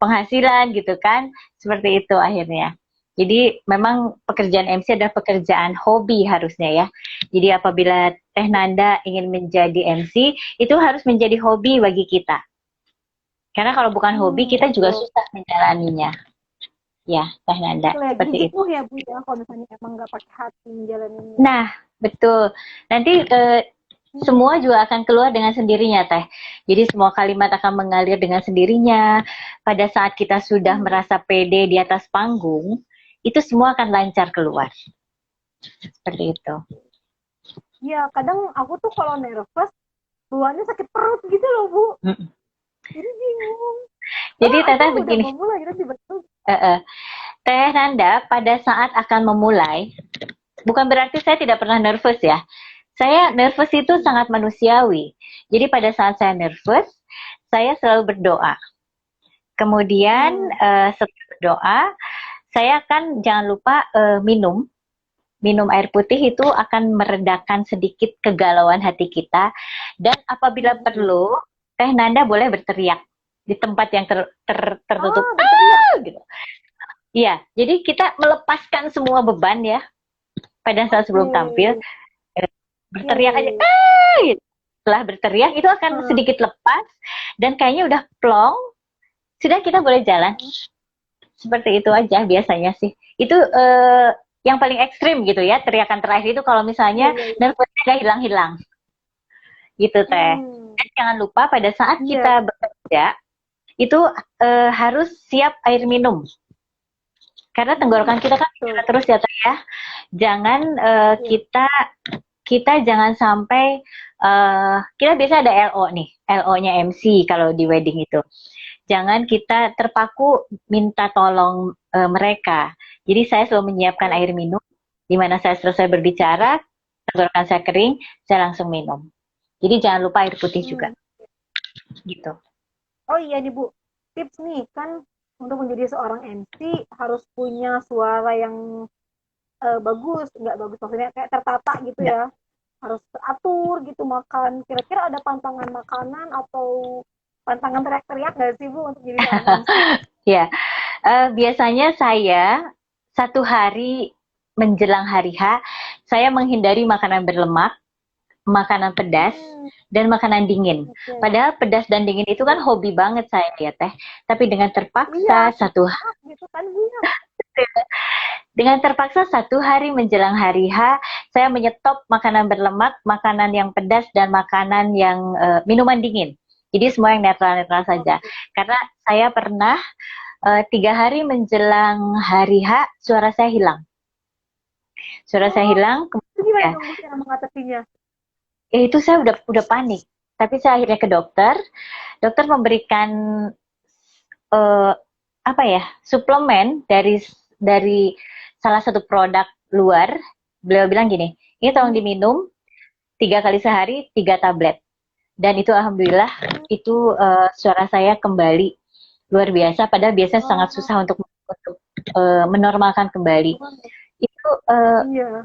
penghasilan gitu kan, seperti itu akhirnya. Jadi memang pekerjaan MC adalah pekerjaan hobi harusnya ya. Jadi apabila Teh Nanda ingin menjadi MC, itu harus menjadi hobi bagi kita. Karena kalau bukan hobi, kita juga susah menjalaninya. Ya, Teh Nanda. Seperti itu ya Bu ya, kalau misalnya emang nggak pakai hati menjalaninya. Nah, betul. Nanti semua juga akan keluar dengan sendirinya, Teh. Jadi semua kalimat akan mengalir dengan sendirinya. Pada saat kita sudah merasa pede di atas panggung, itu semua akan lancar keluar. Seperti itu. Iya, kadang aku tuh kalau nervous, bawaannya sakit perut gitu loh, Bu. Jadi bingung. Jadi Teteh begini. Teh Nanda pada saat akan memulai, bukan berarti saya tidak pernah nervous ya. Saya nervous itu sangat manusiawi. Jadi pada saat saya nervous, saya selalu berdoa. Kemudian setelah berdoa, saya akan jangan lupa minum air putih, itu akan meredakan sedikit kegalauan hati kita. Dan apabila perlu, Teh Nanda boleh berteriak di tempat yang tertutup. Gitu. Iya, jadi kita melepaskan semua beban ya pada saat sebelum tampil. Berteriak aja, gitu. Setelah berteriak itu akan sedikit lepas dan kayaknya udah plong, sudah kita boleh jalan. Seperti itu aja biasanya sih. Itu yang paling ekstrim gitu ya, teriakan terakhir itu kalau misalnya nervusnya udah hilang-hilang. Gitu Teh. Dan jangan lupa pada saat kita bekerja, itu harus siap air minum. Karena tenggorokan kita kan terus ya Teh ya. Jangan kita jangan sampai kita biasa ada LO nih, LO-nya MC kalau di wedding itu. Jangan kita terpaku minta tolong mereka. Jadi saya selalu menyiapkan air minum, di mana saya selesai berbicara, tenggorokan saya kering, saya langsung minum. Jadi jangan lupa air putih juga. Gitu. Oh iya nih Bu, tips nih kan untuk menjadi seorang MC harus punya suara yang bagus, nggak bagus maksudnya kayak tertata gitu ya. Harus teratur gitu makan. Kira-kira ada pantangan makanan atau pantangan teriak-teriak nggak sih Bu untuk jadi seorang MC? Ya, biasanya saya 1 hari menjelang hari H, saya menghindari makanan berlemak, makanan pedas, dan makanan dingin. Padahal pedas dan dingin itu kan hobi banget saya ya Teh. Tapi dengan terpaksa dengan terpaksa 1 hari menjelang hari H, saya menyetop makanan berlemak, makanan yang pedas, dan makanan yang minuman dingin. Jadi semua yang netral-netral saja. Karena saya pernah 3 hari menjelang hari H, suara saya hilang. Suara saya hilang. Gimana cara mengatasinya? Itu saya udah panik. Tapi saya akhirnya ke dokter. Dokter memberikan suplemen dari salah satu produk luar. Beliau bilang gini, ini tolong diminum 3 kali sehari, 3 tablet. Dan itu alhamdulillah itu suara saya kembali luar biasa. Padahal biasanya sangat susah untuk menormalkan kembali. Itu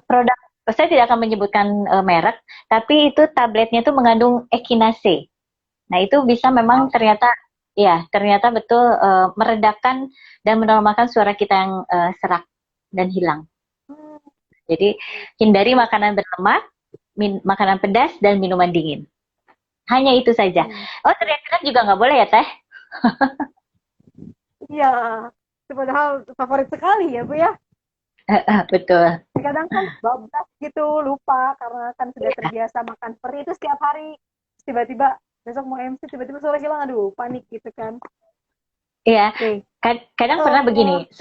produk, saya tidak akan menyebutkan merek, tapi itu tabletnya itu mengandung echinacea. Nah itu bisa memang ternyata betul meredakan dan menormalkan suara kita yang serak dan hilang. Jadi hindari makanan berlemak, makanan pedas, dan minuman dingin. Hanya itu saja. Oh, teriak-teriak juga nggak boleh ya Teh? Iya, padahal favorit sekali ya Bu ya. Betul. Kadang kan bablas gitu, lupa karena kan sudah terbiasa makan seperti itu setiap hari. Tiba-tiba besok mau MC, tiba-tiba suara hilang, aduh panik gitu kan. Iya, kadang pernah begini.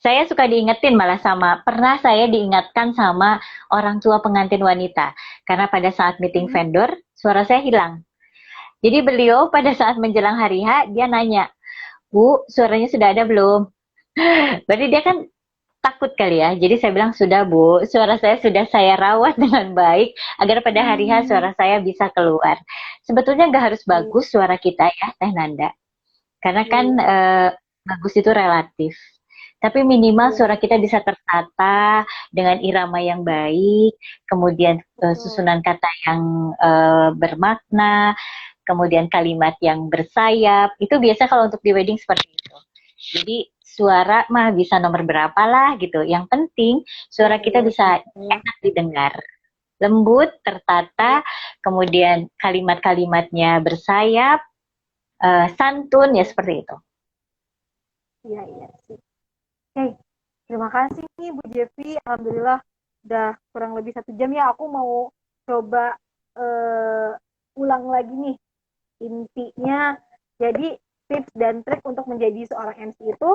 Saya suka diingetin pernah saya diingatkan sama orang tua pengantin wanita. Karena pada saat meeting vendor, suara saya hilang. Jadi beliau pada saat menjelang hari H, dia nanya, Bu, suaranya sudah ada belum? Berarti dia kan takut kali ya. Jadi saya bilang, sudah Bu, suara saya sudah saya rawat dengan baik agar pada hari H Hmm, suara saya bisa keluar. Sebetulnya nggak harus iya, bagus suara kita ya, Teh Nanda. Karena iya, kan iya, bagus itu relatif. Tapi minimal iya, suara kita bisa tertata dengan irama yang baik, kemudian betul. susunan kata yang bermakna, kemudian kalimat yang bersayap. Itu biasa kalau untuk di wedding seperti itu. Jadi suara mah bisa nomor berapa lah gitu. Yang penting Iya, suara kita iya sih. bisa Ya. enak didengar, lembut, tertata, Iya, kemudian kalimat-kalimatnya bersayap, santun ya betul. seperti itu. Iya, iya sih. Oke, terima kasih nih Bu Jevi. Alhamdulillah udah kurang lebih 1 jam ya. Aku mau coba ulang lagi nih. Intinya, jadi tips dan trik untuk menjadi seorang MC itu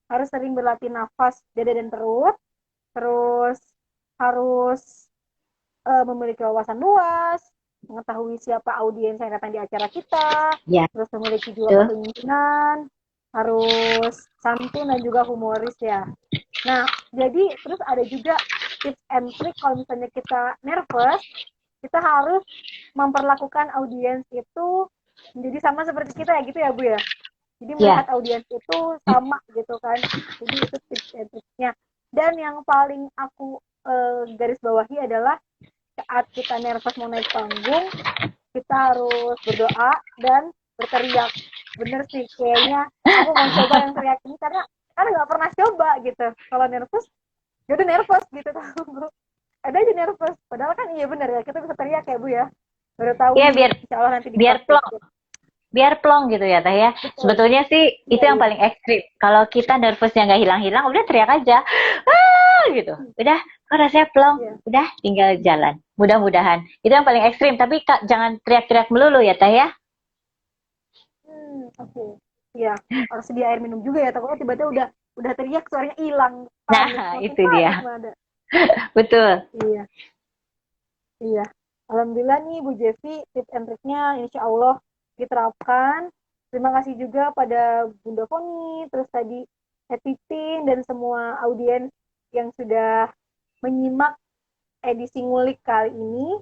harus sering berlatih nafas, dada dan perut, terus harus memiliki wawasan luas, mengetahui siapa audiens yang datang di acara kita, Ya, terus memiliki juga tuh. kepemimpinan, harus santun dan juga humoris ya. Nah, jadi terus ada juga tips and trick kalau misalnya kita nervous, kita harus memperlakukan audiens itu menjadi sama seperti kita ya gitu ya Bu ya. Jadi melihat Ya, audiens itu sama gitu kan. Jadi itu tips and triknya. Dan yang paling aku garis bawahi adalah saat kita nervous mau naik panggung, kita harus berdoa dan berteriak. Bener sih, kayaknya aku mau coba yang teriak ini karena nggak pernah coba gitu. Kalau nervous, ya udah nervous gitu tahu. Ada aja nervous. Padahal kan iya bener ya, kita bisa teriak ya Bu ya. Baru tahu ya nih, biar insya Allah nanti biar dipraktik. plong, biar plong gitu ya Teh ya. Betul. Sebetulnya sih itu Iya, yang iya. paling ekstrim. Kalau kita nervousnya nggak hilang-hilang, udah teriak aja, ah gitu. Udah, kok rasanya plong, Iya. udah tinggal jalan. Mudah-mudahan itu yang paling ekstrim. Tapi Kak, jangan teriak-teriak melulu ya Teh ya. Oke. Iya, harus sedia air minum juga ya. Takutnya tiba-tiba udah teriak suaranya hilang, panik, Nah, makin itu panik dia. mana. Betul. Iya, iya. Alhamdulillah nih Bu Jevi, tips and triknya insya Allah diterapkan. Terima kasih juga pada Bunda Foni, terus tadi Etitin dan semua audiens yang sudah menyimak edisi ngulik kali ini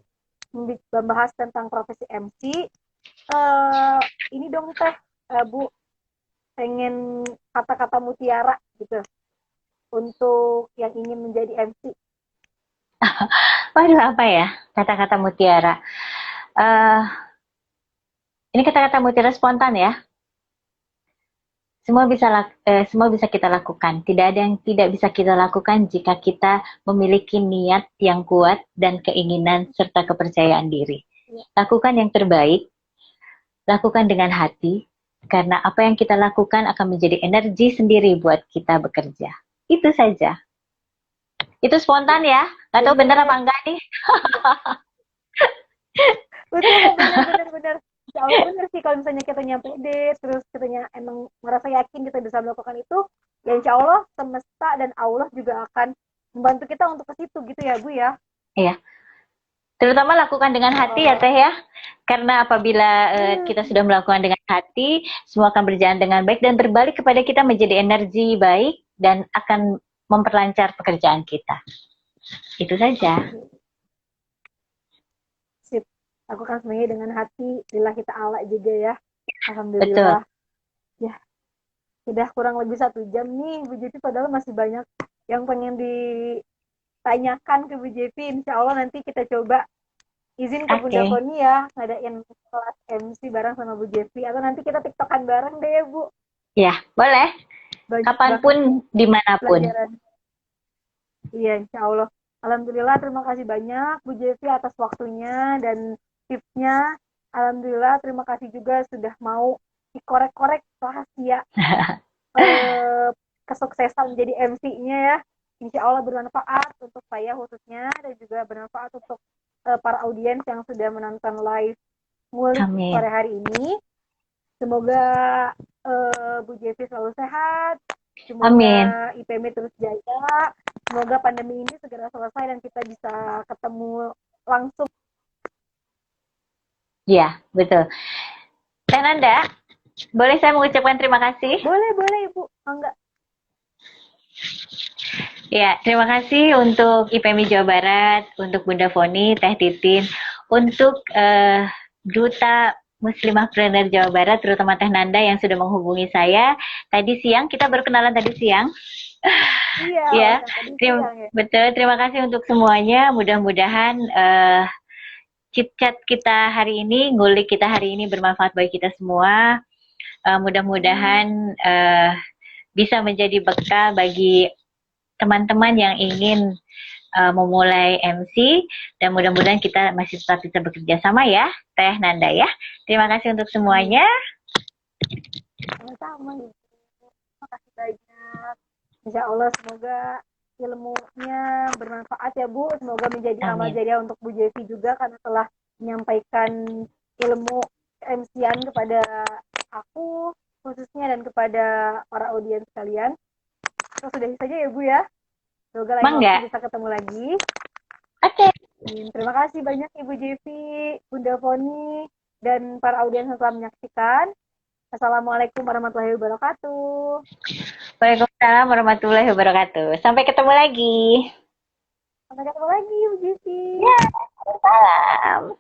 membahas tentang profesi MC. Ini dong Teh, Bu, pengen kata-kata mutiara gitu untuk yang ingin menjadi MC. Waduh, apa ya kata-kata mutiara? eh ini kata-kata mutiara spontan ya. Semua bisa kita lakukan. Tidak ada yang tidak bisa kita lakukan jika kita memiliki niat yang kuat dan keinginan serta kepercayaan diri. Ya. Lakukan yang terbaik, lakukan dengan hati, karena apa yang kita lakukan akan menjadi energi sendiri buat kita bekerja. Itu saja. Itu spontan ya. Gak tahu bener apa Bener, enggak nih. betul bener bener bener. Insya Allah bener sih kalau misalnya kita nyampe deh, terus kitanya emang merasa yakin kita bisa melakukan itu, ya insya Allah semesta dan Allah juga akan membantu kita untuk ke situ gitu ya Bu ya. Iya. Terutama lakukan dengan hati ya Oh, Teh ya. Karena apabila kita hmm, sudah melakukan dengan hati, semua akan berjalan dengan baik dan berbalik kepada kita menjadi energi baik dan akan memperlancar pekerjaan kita. Itu saja. oke, sip. Lakukan semuanya dengan hati, lillahi ta'ala juga ya. Betul. Alhamdulillah. Ya, sudah kurang lebih 1 jam nih Bu Jeti, padahal masih banyak yang pengen ditanyakan ke Bu Jevi. Insya Allah nanti kita coba izin ke Bunda Oke. Foni ya ngadain kelas MC bareng sama Bu Jevi, atau nanti kita tiktokan bareng deh ya Bu. Ya, boleh. Banyak banget Kapanpun, nih dimanapun. pelajaran. Iya, insya Allah. Alhamdulillah, terima kasih banyak Bu Jevi atas waktunya dan tipsnya. Alhamdulillah, terima kasih juga sudah mau dikorek-korek rahasia eh, kesuksesan menjadi MC-nya ya. Insya Allah bermanfaat untuk saya khususnya dan juga bermanfaat untuk para audiens yang sudah menonton live ngulik sore Amin. hari ini. Semoga Bu Jevi selalu sehat, Amin. semoga IPM terus jaya, semoga pandemi ini segera selesai dan kita bisa ketemu langsung. Ya, betul. Teh Nanda, Boleh saya mengucapkan terima kasih? Boleh, boleh Ibu. Enggak. Ya, terima kasih untuk IPMI Jawa Barat, untuk Bunda Foni, Teh Titin, untuk Duta Muslimah Trainer Jawa Barat, terutama Teh Nanda yang sudah menghubungi saya tadi siang. Kita berkenalan tadi siang. Iya, Ya, orang tadi siang ya. betul. Terima kasih untuk semuanya. Mudah-mudahan chit chat kita hari ini, ngulik kita hari ini bermanfaat bagi kita semua. Mudah-mudahan bisa menjadi bekal bagi teman-teman yang ingin memulai MC dan mudah-mudahan kita masih tetap bisa bekerja sama ya, Teh Nanda ya. Terima kasih untuk semuanya. Sama-sama Ibu. Terima kasih banyak. Insya Allah semoga ilmunya bermanfaat ya Bu. Semoga menjadi amal Amin. jariah untuk Bu Jevi juga karena telah menyampaikan ilmu MC-an kepada aku khususnya dan kepada para audiens sekalian. So, sudah saja ya Bu ya. Semoga lain Mangga. waktu bisa ketemu lagi. Oke. Terima kasih banyak Ibu Jevi, Bunda Foni, dan para audiens yang telah menyaksikan. Assalamualaikum warahmatullahi wabarakatuh. Waalaikumsalam warahmatullahi wabarakatuh. Sampai ketemu lagi. Sampai ketemu lagi, Bu Jevi. Ya, salam.